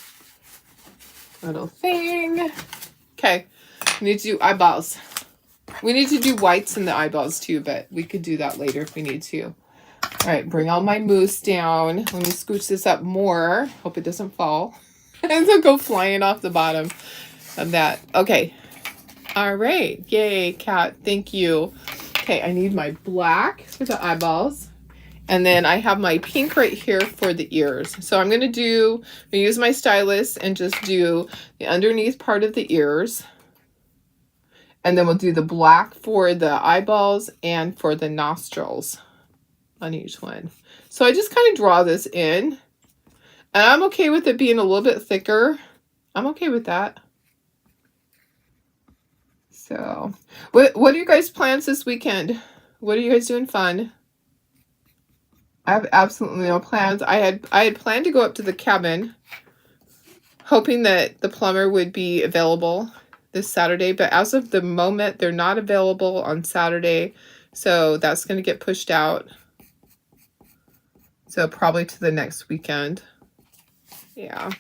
little thing. Okay, we need to do eyeballs. We need to do whites in the eyeballs too, but we could do that later if we need to. All right, bring all my mousse down. Let me scooch this up more. Hope it doesn't fall. And it'll go flying off the bottom of that. Okay. All right. Yay, cat. Thank you. Okay, I need my black for the eyeballs. And then I have my pink right here for the ears. So I'm going to use my stylus and just do the underneath part of the ears. And then we'll do the black for the eyeballs and for the nostrils on each one. So I just kind of draw this in. And I'm okay with it being a little bit thicker. I'm okay with that. So, what are you guys' plans this weekend? What are you guys doing fun? I have absolutely no plans. I had planned to go up to the cabin, hoping that the plumber would be available this Saturday, but as of the moment, they're not available on Saturday, so that's going to get pushed out. So probably to the next weekend. Yeah.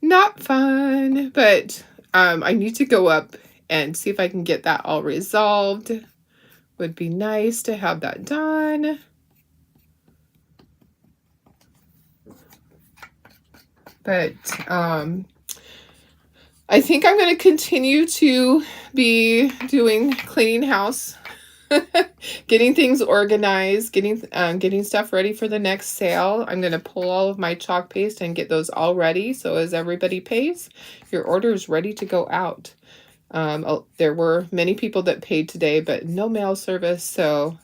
Not fun, but I need to go up and see if I can get that all resolved. Would be nice to have that done. But I think I'm going to continue to be doing cleaning house, getting things organized, getting stuff ready for the next sale. I'm going to pull all of my chalk paste and get those all ready. So as everybody pays, your order is ready to go out. There were many people that paid today, but no mail service, so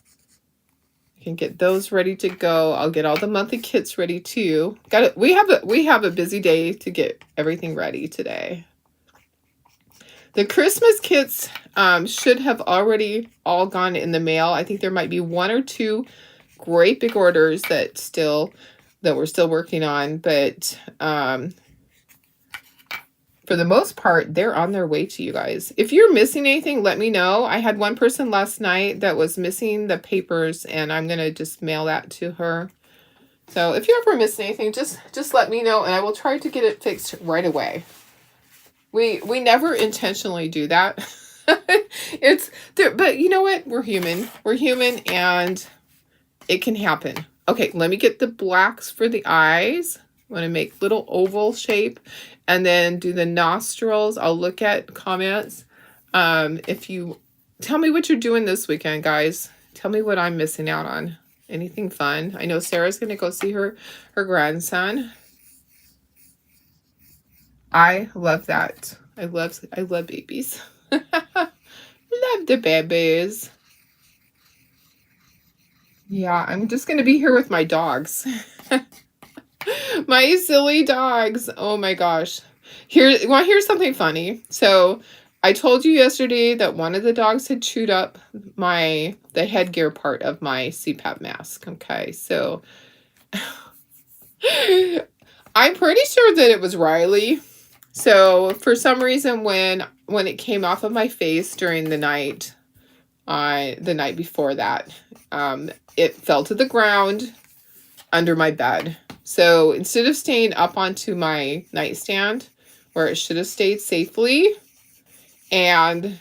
I can get those ready to go. I'll get all the monthly kits ready too. We have a busy day to get everything ready today. The Christmas kits should have already all gone in the mail. I think there might be one or two great big orders that we're still working on, but for the most part, they're on their way to you guys. If you're missing anything, let me know. I had one person last night that was missing the papers, and I'm going to just mail that to her. So if you ever miss anything, just let me know, and I will try to get it fixed right away. We never intentionally do that. But you know what? We're human. We're human, and it can happen. Okay, let me get the blacks for the eyes. I want to make little oval shape, and then do the nostrils. I'll look at comments. If you tell me what you're doing this weekend, guys, tell me what I'm missing out on. Anything fun? I know Sarah's going to go see her grandson. I love that. I love babies. Love the babies. Yeah, I'm just going to be here with my dogs. My silly dogs. Oh my gosh. Here's something funny. So I told you yesterday that one of the dogs had chewed up the headgear part of my CPAP mask. Okay, so I'm pretty sure that it was Riley. So for some reason, when it came off of my face during the night before that, it fell to the ground under my bed. So instead of staying up onto my nightstand where it should have stayed safely and,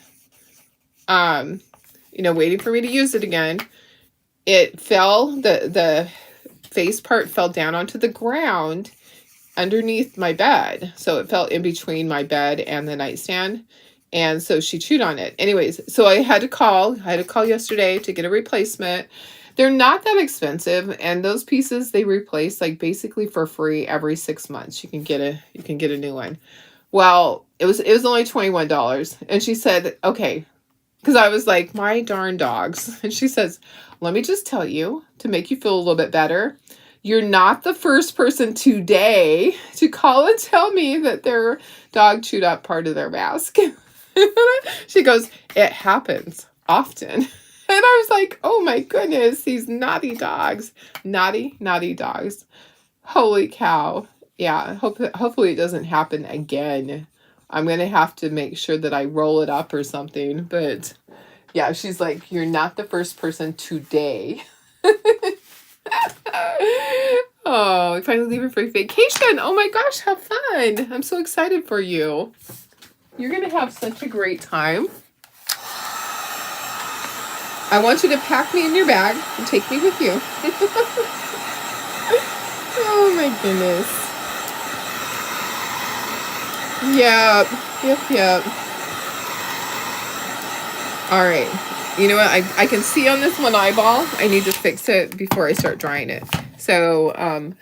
waiting for me to use it again, it fell, the face part fell down onto the ground underneath my bed. So it fell in between my bed and the nightstand. And so she chewed on it. Anyways, so I had to call yesterday to get a replacement. They're not that expensive, and those pieces they replace like basically for free every 6 months. You can get a new one. Well, it was only $21, and she said, okay, because I was like, my darn dogs, and she says, let me just tell you to make you feel a little bit better. You're not the first person today to call and tell me that their dog chewed up part of their mask. She goes, it happens often. And I was like, oh my goodness, these naughty dogs. Naughty, naughty dogs. Holy cow. Yeah, hopefully it doesn't happen again. I'm going to have to make sure that I roll it up or something. But yeah, she's like, you're not the first person today. Oh, finally leaving for vacation. Oh my gosh, how fun. I'm so excited for you. You're going to have such a great time. I want you to pack me in your bag and take me with you. Oh my goodness. Yep. All right. You know what? I can see on this one eyeball. I need to fix it before I start drying it. So,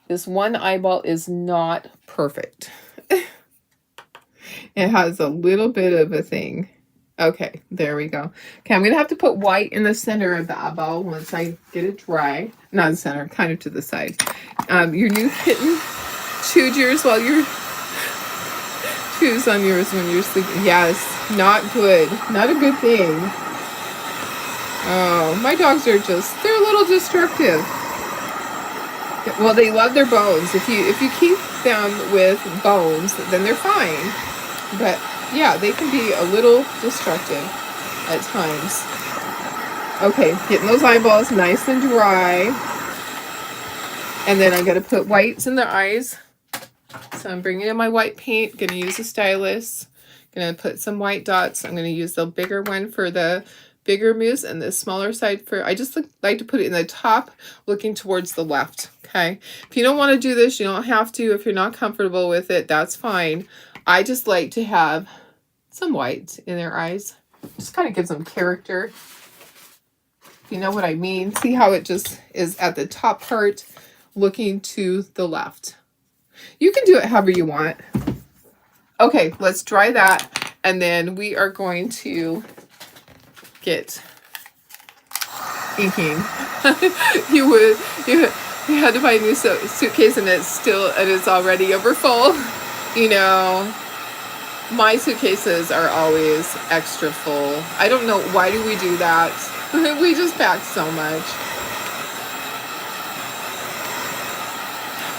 this one eyeball is not perfect. It has a little bit of a thing. Okay, there we go. Okay, I'm going to have to put white in the center of the eyeball once I get it dry. Not the center, kind of to the side. Your new kitten chewed yours while you're... chews on yours when you're sleeping. Yes, not good. Not a good thing. Oh, my dogs are just... they're a little destructive. Well, they love their bones. If you keep them with bones, then they're fine. But yeah, they can be a little destructive at times. Okay, getting those eyeballs nice and dry. And then I got to put whites in their eyes. So I'm bringing in my white paint. Going to use a stylus. Going to put some white dots. I'm going to use the bigger one for the bigger moose and the smaller side for... I just like to put it in the top, looking towards the left. Okay. If you don't want to do this, you don't have to. If you're not comfortable with it, that's fine. I just like to have some white in their eyes. Just kind of gives them character. You know what I mean? See how it just is at the top part, looking to the left. You can do it however you want. Okay, let's dry that. And then we are going to get inking. You had to buy a new suitcase and it's already overfull. You know, my suitcases are always extra full. I don't know, why do we do that? We just pack so much.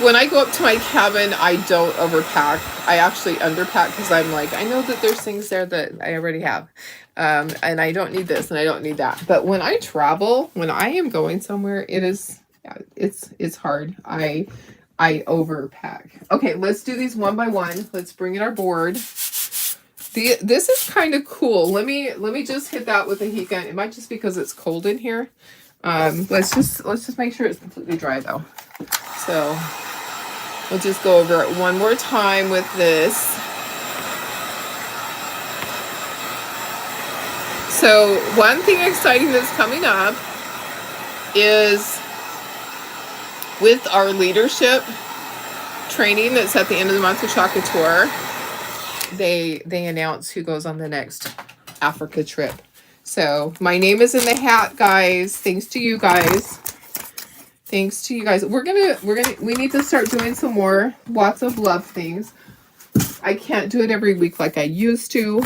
When I go up to my cabin, I don't overpack. I actually underpack because I'm like, I know that there's things there that I already have. And I don't need this and I don't need that. But when I travel, when I am going somewhere, it's hard. I overpack. Okay, let's do these one by one. Let's bring in our board. This is kind of cool. Let me just hit that with a heat gun. It might just because it's cold in here. Let's just make sure it's completely dry though. So we'll just go over it one more time with this. So one thing exciting that's coming up is with our leadership training that's at the end of the month with Shakator, they announce who goes on the next Africa trip. So my name is in the hat, guys. Thanks to you guys. Thanks to you guys. We need to start doing some more lots of love things. I can't do it every week like I used to.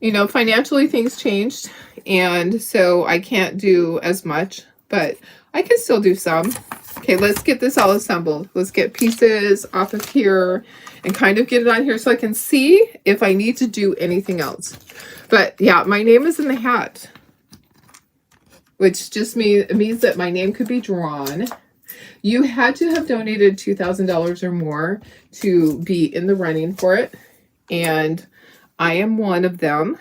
You know, financially things changed, and so I can't do as much, but I can still do some. Okay, let's get this all assembled. Let's get pieces off of here and kind of get it on here so I can see if I need to do anything else. But yeah, my name is in the hat, which just means that my name could be drawn. You had to have donated $2,000 or more to be in the running for it, and I am one of them.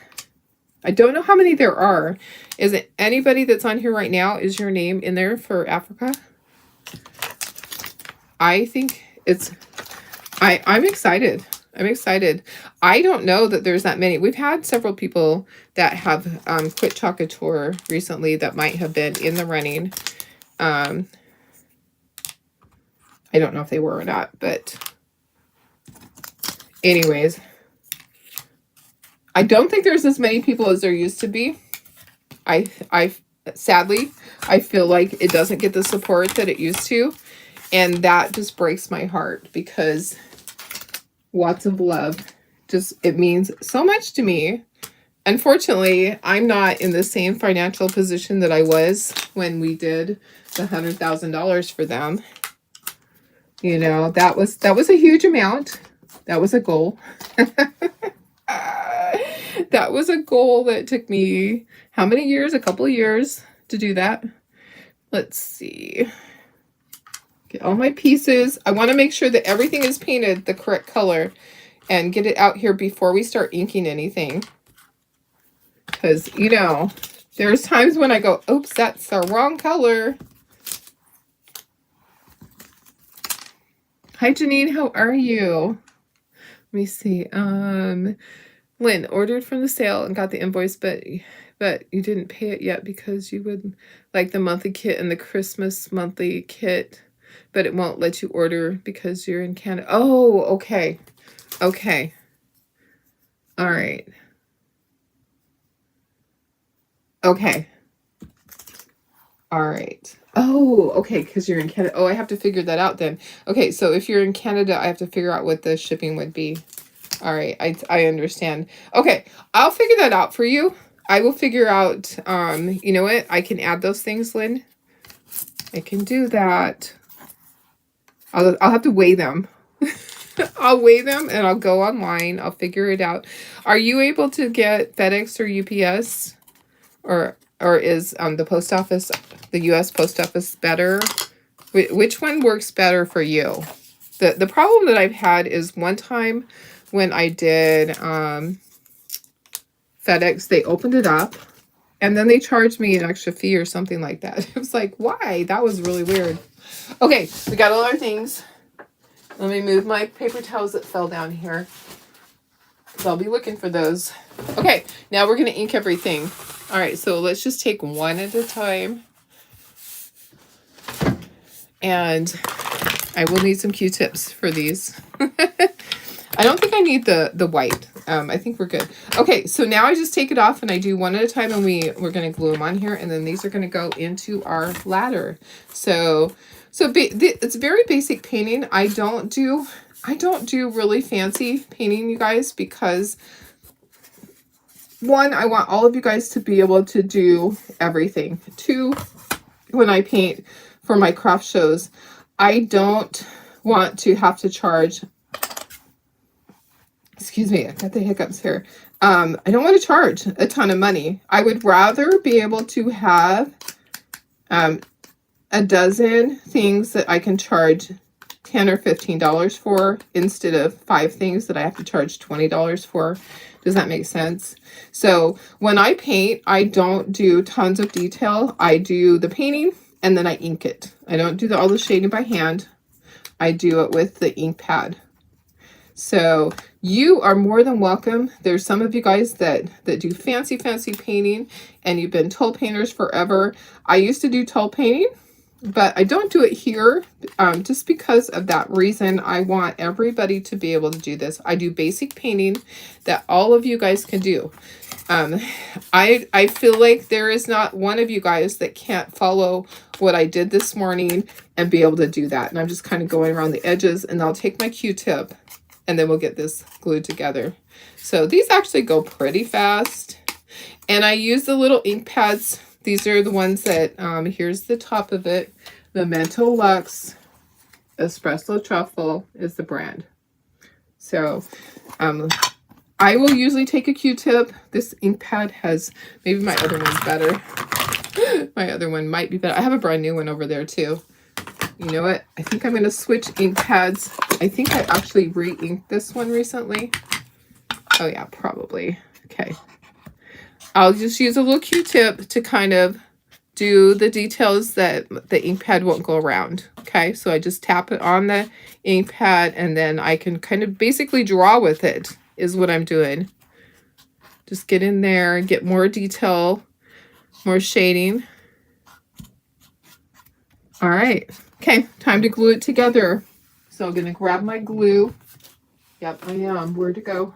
I don't know how many there are. Is it anybody that's on here right now? Is your name in there for Africa? I think it's... I'm excited. I'm excited. I don't know that there's that many. We've had several people that have quit Shakator recently that might have been in the running. I don't know if they were or not, but anyways, I don't think there's as many people as there used to be. I sadly, I feel like it doesn't get the support that it used to. And that just breaks my heart because lots of love. Just, it means so much to me. Unfortunately, I'm not in the same financial position that I was when we did the $100,000 for them. You know, that was a huge amount. That was a goal. That was a goal that took me how many years? A couple of years to do that. Let's see. Get all my pieces. I want to make sure that everything is painted the correct color and get it out here before we start inking anything. Because, you know, there's times when I go, oops, that's the wrong color. Hi, Janine. How are you? Let me see. Lynn, ordered from the sale and got the invoice, but you didn't pay it yet because you would like the monthly kit and the Christmas monthly kit, but it won't let you order because you're in Canada. Oh, okay. Okay. All right. Okay. All right. Oh, okay, because you're in Canada. Oh, I have to figure that out then. Okay, so if you're in Canada, I have to figure out what the shipping would be. All right, I understand. Okay, I'll figure that out for you. I will figure out, you know what? I can add those things, Lynn. I can do that. I'll have to weigh them. I'll weigh them and I'll go online. I'll figure it out. Are you able to get FedEx or UPS? Or is the post office, the U.S. post office better? Which one works better for you? The problem that I've had is one time when I did FedEx, they opened it up and then they charged me an extra fee or something like that. It was like, why? That was really weird. Okay, we got all our things. Let me move my paper towels that fell down here. So I'll be looking for those. Okay, now we're going to ink everything. All right, so let's just take one at a time. And I will need some Q-tips for these. I don't think I need the white. I think we're good. Okay, so now I just take it off and I do one at a time, and we're going to glue them on here, and then these are going to go into our ladder. So it's very basic painting. I don't do really fancy painting, you guys, because one, I want all of you guys to be able to do everything. Two, when I paint for my craft shows, I don't want to have to charge, excuse me, I got the hiccups here. I don't want to charge a ton of money. I would rather be able to have a dozen things that I can charge $10 or $15 for instead of 5 things that I have to charge $20 for. Does that make sense? So when I paint, I don't do tons of detail. I do the painting and then I ink it. I don't do all the shading by hand. I do it with the ink pad. So you are more than welcome. There's some of you guys that do fancy painting and you've been tulle painters forever. I used to do tulle painting, but I don't do it here just because of that reason. I want everybody to be able to do this. I do basic painting that all of you guys can do. I feel like there is not one of you guys that can't follow what I did this morning and be able to do that. And I'm just kind of going around the edges, and I'll take my Q-tip and then we'll get this glued together. So these actually go pretty fast. And I use the little ink pads. These are the ones that, here's the top of it. The Mento Luxe Espresso Truffle is the brand. So I will usually take a Q-tip. This ink pad has, maybe my other one's better. My other one might be better. I have a brand new one over there too. You know what? I think I'm going to switch ink pads. I think I actually re-inked this one recently. Oh yeah, probably. Okay. I'll just use a little Q-tip to kind of do the details that the ink pad won't go around. Okay, so I just tap it on the ink pad and then I can kind of basically draw with it is what I'm doing. Just get in there and get more detail, more shading. All right, okay, time to glue it together. So I'm going to grab my glue. Yep, I am. Where'd it go?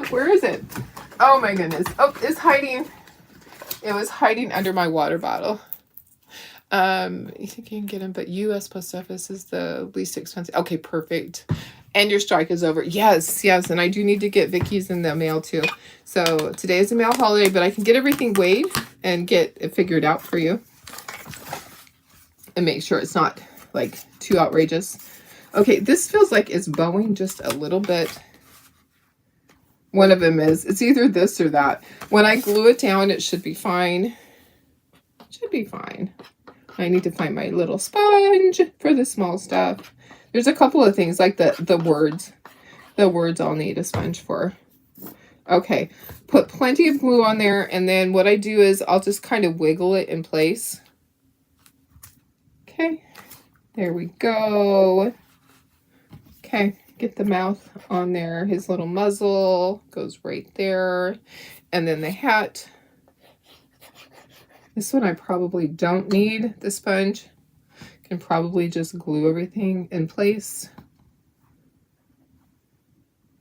Where is it? Oh my goodness. Oh, it's hiding. It was hiding under my water bottle. You think you can get them, but U.S. Post Office is the least expensive. Okay, perfect. And your strike is over. Yes, yes. And I do need to get Vicky's in the mail too. So today is a mail holiday, but I can get everything weighed and get it figured out for you. And make sure it's not like too outrageous. Okay, this feels like it's bowing just a little bit. One of them is. It's either this or that. When I glue it down, it should be fine. It should be fine. I need to find my little sponge for the small stuff. There's a couple of things like the words. The words I'll need a sponge for. Okay, put plenty of glue on there, and then what I do is I'll just kind of wiggle it in place. Okay, there we go. Okay, get the mouth on there. His little muzzle goes right there. And then the hat. This one I probably don't need the sponge. Can probably just glue everything in place.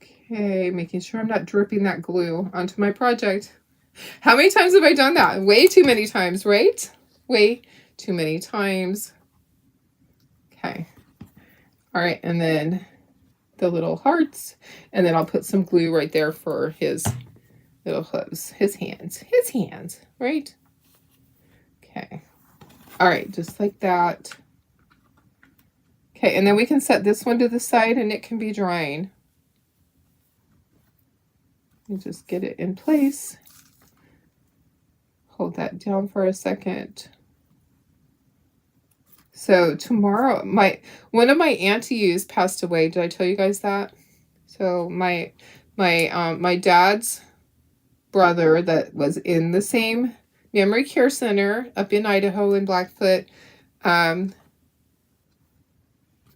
Okay, making sure I'm not dripping that glue onto my project. How many times have I done that? Way too many times, right? Way too many times. Okay. All right, and then the little hearts. And then I'll put some glue right there for his little hooves. His hands, right? Okay. All right, just like that. Okay, and then we can set this one to the side and it can be drying. You just get it in place. Hold that down for a second. So tomorrow, one of my aunties passed away. Did I tell you guys that? So my dad's brother that was in the same memory care center up in Idaho in Blackfoot.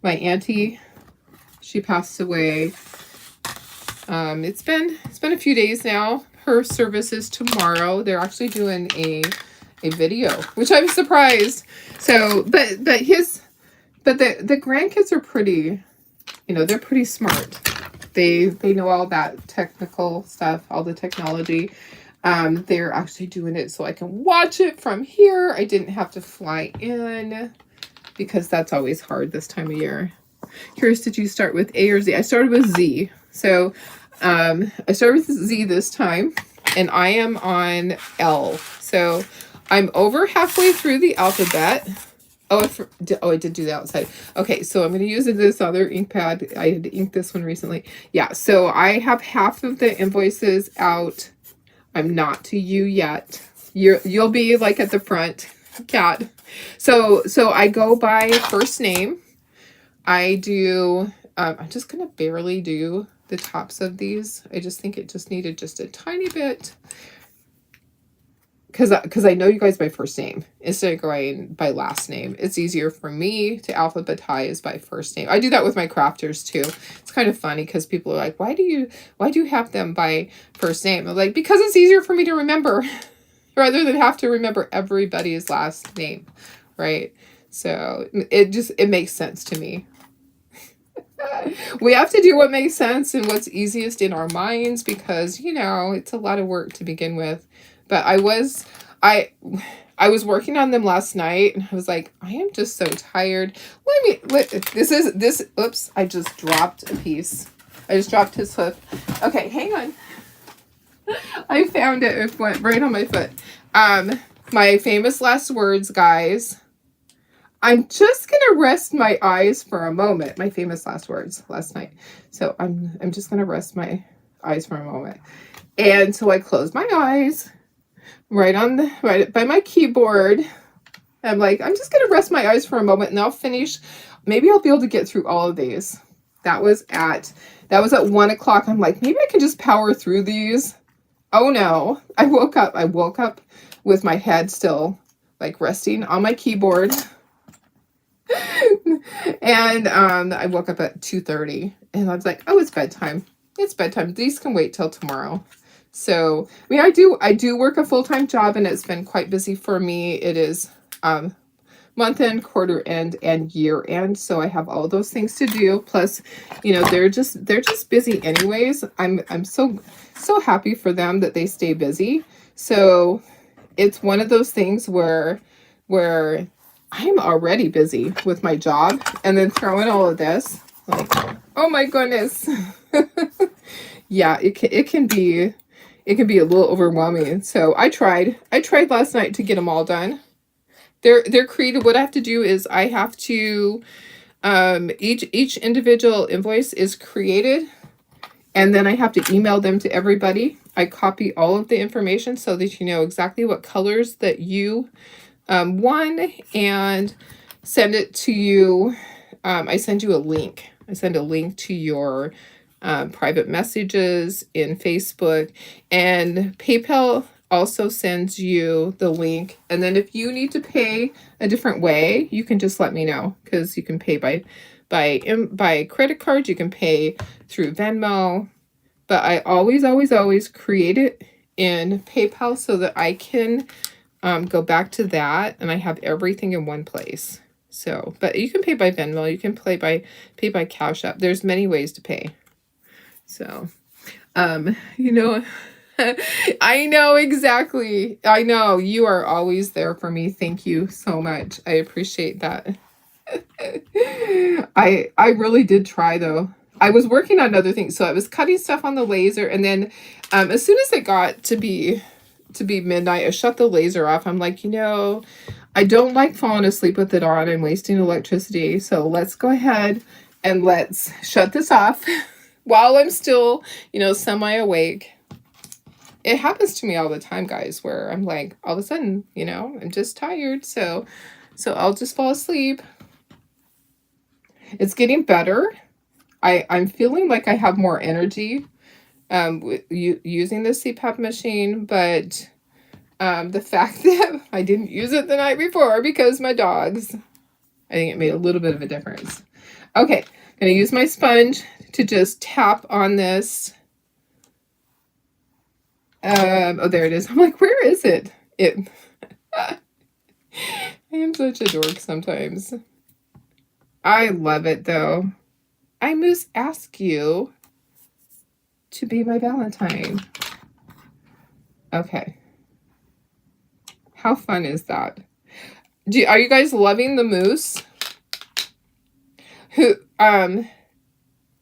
My auntie, she passed away. It's been a few days now. Her service is tomorrow. They're actually doing a video, which I'm surprised. So, but the grandkids are pretty, they're pretty smart. They know all that technical stuff, all the technology. They're actually doing it so I can watch it from here. I didn't have to fly in because that's always hard this time of year. Curious, did you start with A or Z? I started with Z. So I started with Z this time, and I am on L. So I'm over halfway through the alphabet. Oh, I did do the outside. Okay, so I'm going to use this other ink pad. I had to ink this one recently. Yeah, so I have half of the invoices out. I'm not to you yet. You'll be like at the front, Cat. So I go by first name. I do, I'm just going to barely do the tops of these. I just think it just needed just a tiny bit. Because I know you guys by first name instead of going by last name. It's easier for me to alphabetize by first name. I do that with my crafters too. It's kind of funny because people are like, why do you have them by first name? I'm like, because it's easier for me to remember rather than have to remember everybody's last name, right? So it makes sense to me. We have to do what makes sense and what's easiest in our minds because, it's a lot of work to begin with. But I was working on them last night and I was like, I am just so tired. Oops, I just dropped a piece. I just dropped his foot. Okay, hang on. I found it. It went right on my foot. My famous last words, guys. I'm just going to rest my eyes for a moment. My famous last words last night. So I'm just going to rest my eyes for a moment. And so I closed my eyes right by my keyboard. I'm like, I'm just going to rest my eyes for a moment and I'll finish. Maybe I'll be able to get through all of these. That was at 1 o'clock. I'm like, maybe I can just power through these. Oh no. I woke up with my head still like resting on my keyboard. And I woke up at 2:30 and I was like, oh, it's bedtime. It's bedtime. These can wait till tomorrow. So I do work a full-time job and it's been quite busy for me. It is month end, quarter end, and year end. So I have all those things to do. Plus, they're just busy anyways. I'm so happy for them that they stay busy. So it's one of those things where I'm already busy with my job, and then throw in all of this, like, oh my goodness. Yeah, it can be a little overwhelming. So I tried last night to get them all done. They're created. What I have to do is I have to each individual invoice is created, and then I have to email them to everybody. I copy all of the information so that you know exactly what colors that you won, and send it to you. I send you a link. I send a link to your private messages in Facebook, and PayPal also sends you the link. And then if you need to pay a different way, you can just let me know, because you can pay by credit card, you can pay through Venmo, but I always create it in PayPal so that I can go back to that and I have everything in one place. So, but you can pay by Venmo, you can pay by Cash App. There's many ways to pay. So, you know, I know exactly. I know you are always there for me. Thank you so much. I appreciate that. I really did try though. I was working on other things. So I was cutting stuff on the laser, and then as soon as it got to be midnight, I shut the laser off. I'm like, I don't like falling asleep with it on and wasting electricity. So let's go ahead and let's shut this off while I'm still, semi-awake. It happens to me all the time, guys, where I'm like, all of a sudden, I'm just tired. So I'll just fall asleep. It's getting better. I'm feeling like I have more energy using the CPAP machine, but the fact that I didn't use it the night before because my dogs, I think it made a little bit of a difference. Okay, I'm going to use my sponge to just tap on this. Oh, there it is. I'm like, where is it? I am such a dork sometimes. I love it though. I must ask you to be my Valentine. Okay. How fun is that? Are you guys loving the mousse?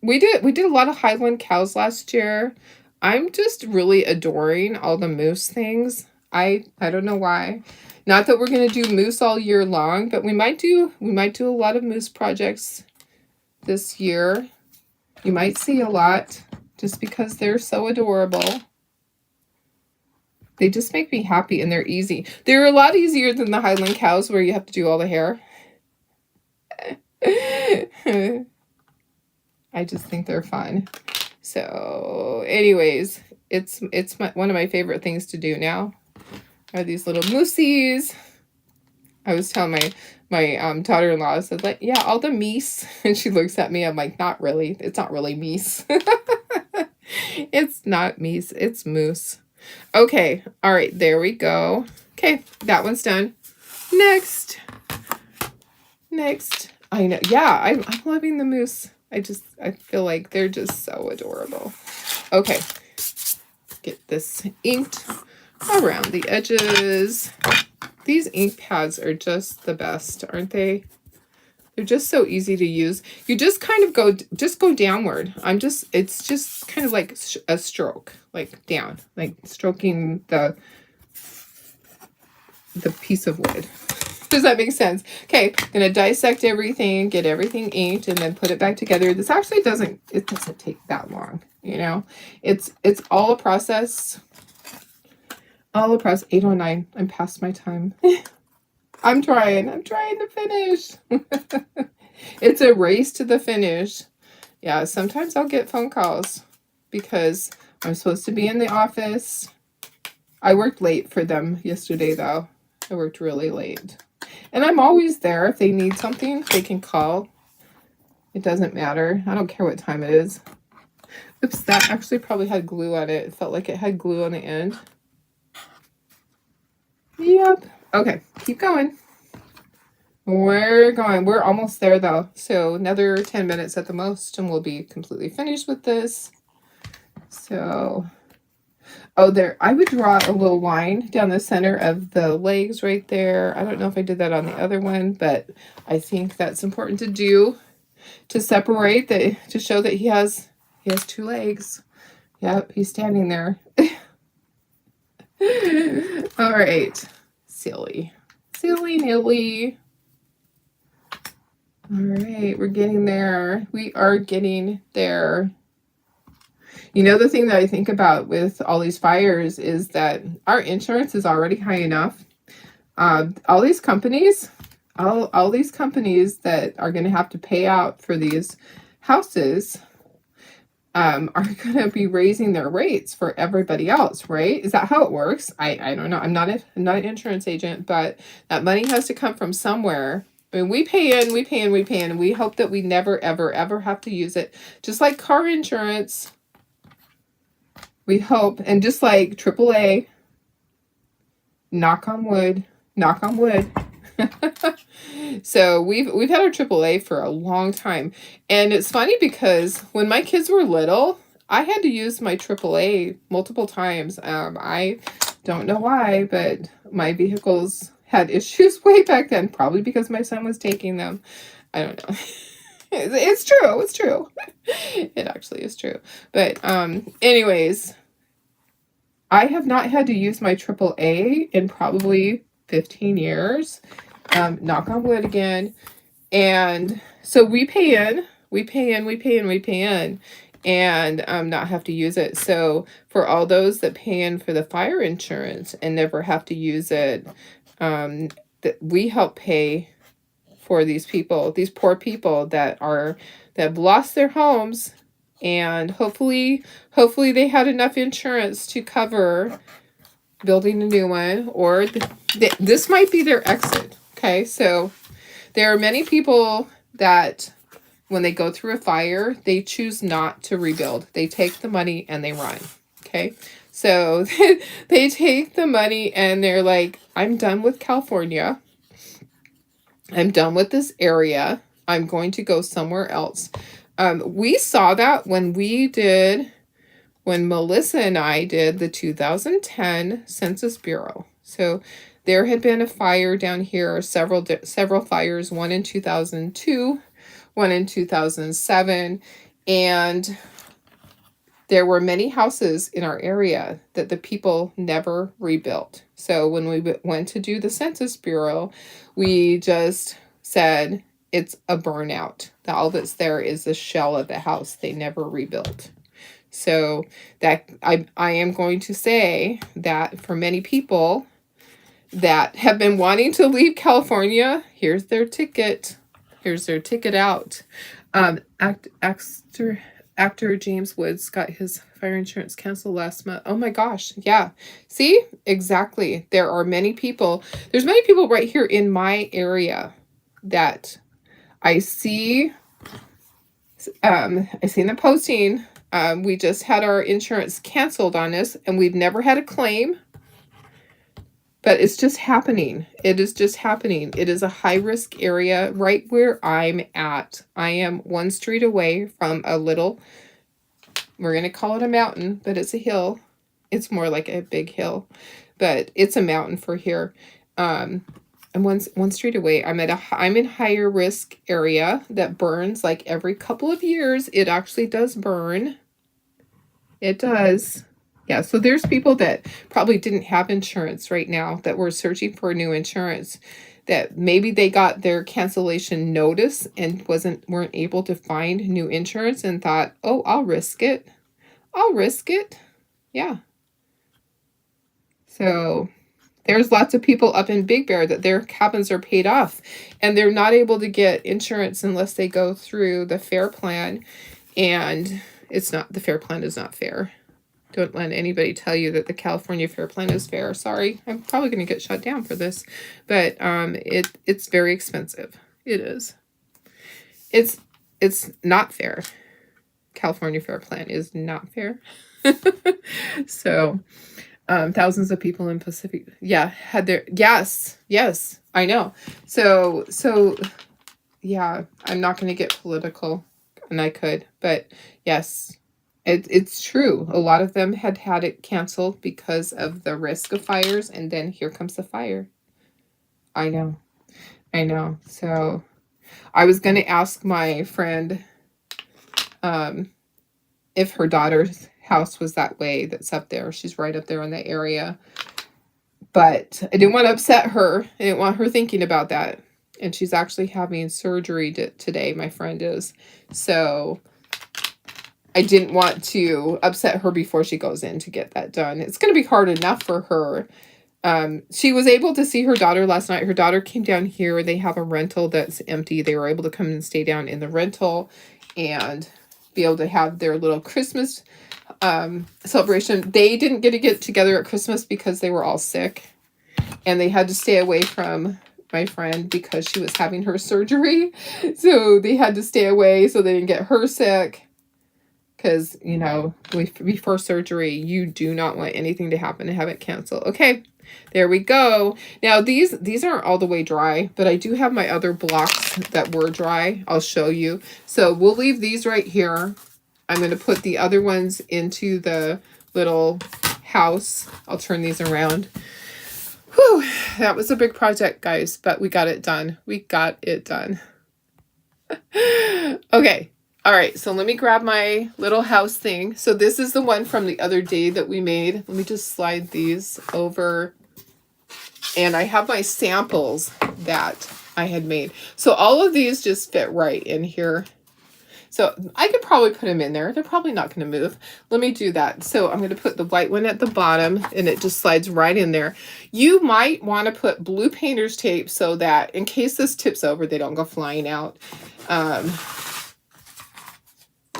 We did a lot of Highland cows last year. I'm just really adoring all the mousse things. I don't know why. Not that we're gonna do mousse all year long, but we might do a lot of mousse projects this year. You might see a lot just because they're so adorable. They just make me happy, and they're easy. They're a lot easier than the Highland cows where you have to do all the hair. I just think they're fun. So anyways, it's one of my favorite things to do now are these little moussies. I was telling my daughter-in-law, I said, like, yeah, all the meese. And she looks at me, I'm like, not really. It's not really meese. It's not meese, it's mousse. Okay, all right, there we go. Okay, that one's done. Next. I know, yeah, I'm loving the mousse. I feel like they're just so adorable. Okay, get this inked around the edges. These ink pads are just the best, aren't they? They're just so easy to use. You just kind of go downward. It's just kind of like a stroke, like down, like stroking the piece of wood. Does that make sense? Okay, I'm gonna dissect everything, get everything inked, and then put it back together. This actually doesn't take that long, It's all a process. All a process. 8:09. I'm past my time. I'm trying to finish. It's a race to the finish. Yeah, sometimes I'll get phone calls because I'm supposed to be in the office. I worked late for them yesterday, though. I worked really late. And I'm always there. If they need something, they can call. It doesn't matter. I don't care what time it is. Oops, that actually probably had glue on it. It felt like it had glue on the end. Yep. Okay, keep going. We're going. We're almost there, though. So another 10 minutes at the most, and we'll be completely finished with this. So, Oh, there, I would draw a little line down the center of the legs right there. I don't know if I did that on the other one, but I think that's important to do to separate to show that he has two legs. Yep, he's standing there. All right. Silly. Silly nilly. All right, we're getting there. We are getting there. You know, the thing that I think about with all these fires is that our insurance is already high enough. All these companies, all these companies that are going to have to pay out for these houses are going to be raising their rates for everybody else, right? Is that how it works? I don't know. I'm not an insurance agent, but that money has to come from somewhere. I mean, we pay in, and we hope that we never, ever, ever have to use it. Just like car insurance, we hope, and just like AAA, knock on wood, knock on wood. So we've had our AAA for a long time, and it's funny because when my kids were little, I had to use my AAA multiple times. I don't know why, but my vehicles had issues way back then, probably because my son was taking them. I don't know. It's true. It's true. It actually is true. But anyways, I have not had to use my AAA in probably 15 years. Knock on wood again. And so we pay in, and not have to use it. So for all those that pay in for the fire insurance and never have to use it, that we help pay for these people, these poor people that have lost their homes, and hopefully they had enough insurance to cover building a new one, or this might be their exit. Okay, so there are many people that when they go through a fire, they choose not to rebuild. They take the money and they run. Okay, so they take the money and they're like, I'm done with California. I'm done with this area. I'm going to go somewhere else. We saw that when Melissa and I did the 2010 Census Bureau. So there had been a fire down here, several fires, one in 2002, one in 2007, and there were many houses in our area that the people never rebuilt. So when we went to do the Census Bureau, we just said it's a burnout. All that's there is the shell of the house. They never rebuilt. So that I am going to say that for many people that have been wanting to leave California, here's their ticket. Here's their ticket out. Actor James Woods got his fire insurance canceled last month. Oh my gosh. Yeah. See? Exactly. There's many people right here in my area that I see. I seen the posting. We just had our insurance canceled on us, and we've never had a claim. But it's just happening. It is just happening. It is a high-risk area right where I'm at. I am one street away from a little, we're going to call it a mountain, but it's a hill. It's more like a big hill, but it's a mountain for here. I'm one street away. I'm in higher risk area that burns like every couple of years. It actually does burn. It does. Yeah, so there's people that probably didn't have insurance right now that were searching for new insurance, that maybe they got their cancellation notice and weren't able to find new insurance and thought, oh, I'll risk it. I'll risk it. Yeah. So there's lots of people up in Big Bear that their cabins are paid off and they're not able to get insurance unless they go through the FAIR plan. And the FAIR plan is not fair. Don't let anybody tell you that the California FAIR plan is fair. Sorry, I'm probably going to get shut down for this, but it's very expensive. It is. It's not fair. California FAIR plan is not fair. So, thousands of people in Pacific, had their yes, I know. So yeah, I'm not going to get political, and I could, but yes. It's true. A lot of them had it canceled because of the risk of fires, and then here comes the fire. I know. I know. So I was going to ask my friend if her daughter's house was that way, that's up there. She's right up there in that area. But I didn't want to upset her. I didn't want her thinking about that. And she's actually having surgery today, my friend is. So I didn't want to upset her before she goes in to get that done. It's going to be hard enough for her. She was able to see her daughter last night. Her daughter came down here. They have a rental that's empty. They were able to come and stay down in the rental and be able to have their little Christmas celebration. They didn't get together at Christmas because they were all sick. And they had to stay away from my friend because she was having her surgery. So they had to stay away so they didn't get her sick. Because, you know, before surgery, you do not want anything to happen and have it canceled. Okay, there we go. Now, these aren't all the way dry, but I do have my other blocks that were dry. I'll show you. So we'll leave these right here. I'm going to put the other ones into the little house. I'll turn these around. Whew, that was a big project, guys, but we got it done. We got it done. Okay. All right, so let me grab my little house thing. So this is the one from the other day that we made. Let me just slide these over. And I have my samples that I had made. So all of these just fit right in here. So I could probably put them in there. They're probably not going to move. Let me do that. So I'm going to put the white one at the bottom, and it just slides right in there. You might want to put blue painter's tape so that in case this tips over, they don't go flying out.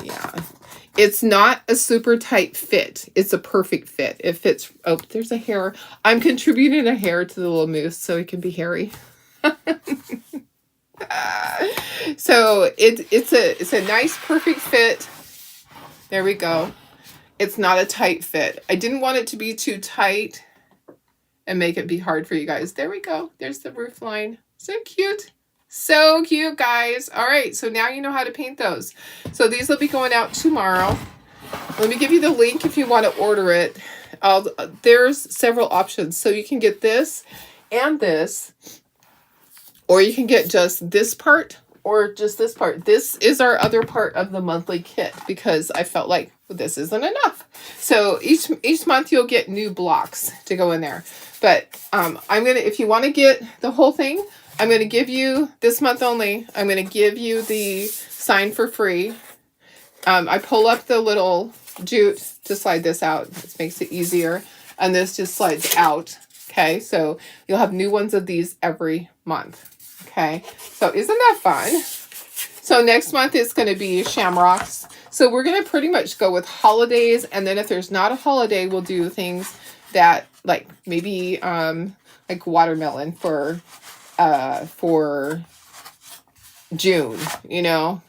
Yeah, it's not a super tight fit. It's a perfect fit. It fits. Oh, there's a hair. I'm contributing a hair to the little moose so it can be hairy. So it's a nice perfect fit. There we go. It's not a tight fit. I didn't want it to be too tight and make it be hard for you guys. There we go. There's the roof line. So cute. So cute, guys. All right, so now you know how to paint those. So these will be going out tomorrow. Let me give you the link if you want to order it. There's several options. So you can get this and this, or you can get just this part or just this part. This is our other part of the monthly kit because I felt like this isn't enough. So each month you'll get new blocks to go in there. But if you want to get the whole thing, I'm going to give you, this month only, I'm going to give you the sign for free. I pull up the little jute to slide this out. This makes it easier. And this just slides out. Okay, so you'll have new ones of these every month. Okay, so isn't that fun? So next month it's going to be shamrocks. So we're going to pretty much go with holidays. And then if there's not a holiday, we'll do things that like maybe like watermelon for June, you know.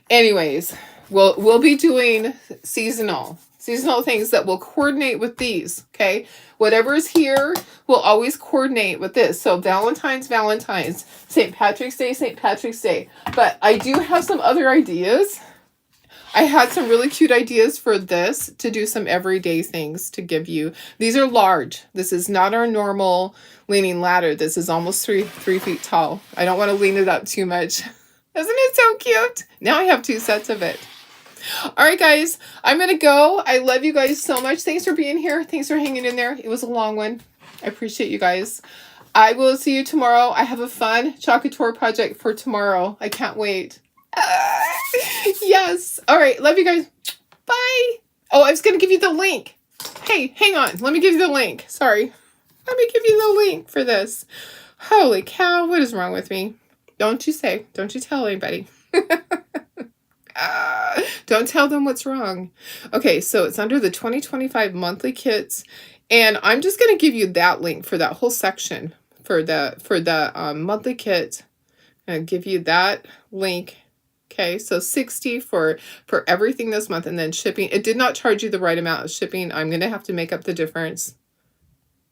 Anyways, we'll be doing seasonal things that will coordinate with these, okay? Whatever is here will always coordinate with this. So Valentine's, St. Patrick's Day. But I do have some other ideas. I had some really cute ideas for this to do some everyday things to give you. These are large. This is not our normal leaning ladder. This is almost three feet tall. I don't want to lean it up too much. Isn't it so cute? Now I have 2 sets of it. All right, guys, I'm going to go. I love you guys so much. Thanks for being here. Thanks for hanging in there. It was a long one. I appreciate you guys. I will see you tomorrow. I have a fun chocolate tour project for tomorrow. I can't wait. Yes. All right. Love you guys. Bye. Oh, I was going to give you the link. Hey, hang on. Let me give you the link. Sorry. Let me give you the link for this. Holy cow. What is wrong with me? Don't you say. Don't you tell anybody. Don't tell them what's wrong. Okay, so it's under the 2025 monthly kits. And I'm just going to give you that link for that whole section for the monthly kit. I'm going to give you that link. Okay, so $60 for everything this month, and then shipping. It did not charge you the right amount of shipping. I'm going to have to make up the difference.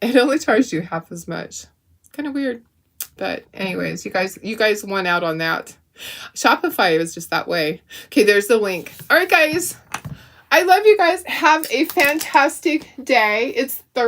It only charged you half as much. It's kind of weird. But anyways, you guys won out on that. Shopify was just that way. Okay, there's the link. All right, guys. I love you guys. Have a fantastic day. It's Thursday.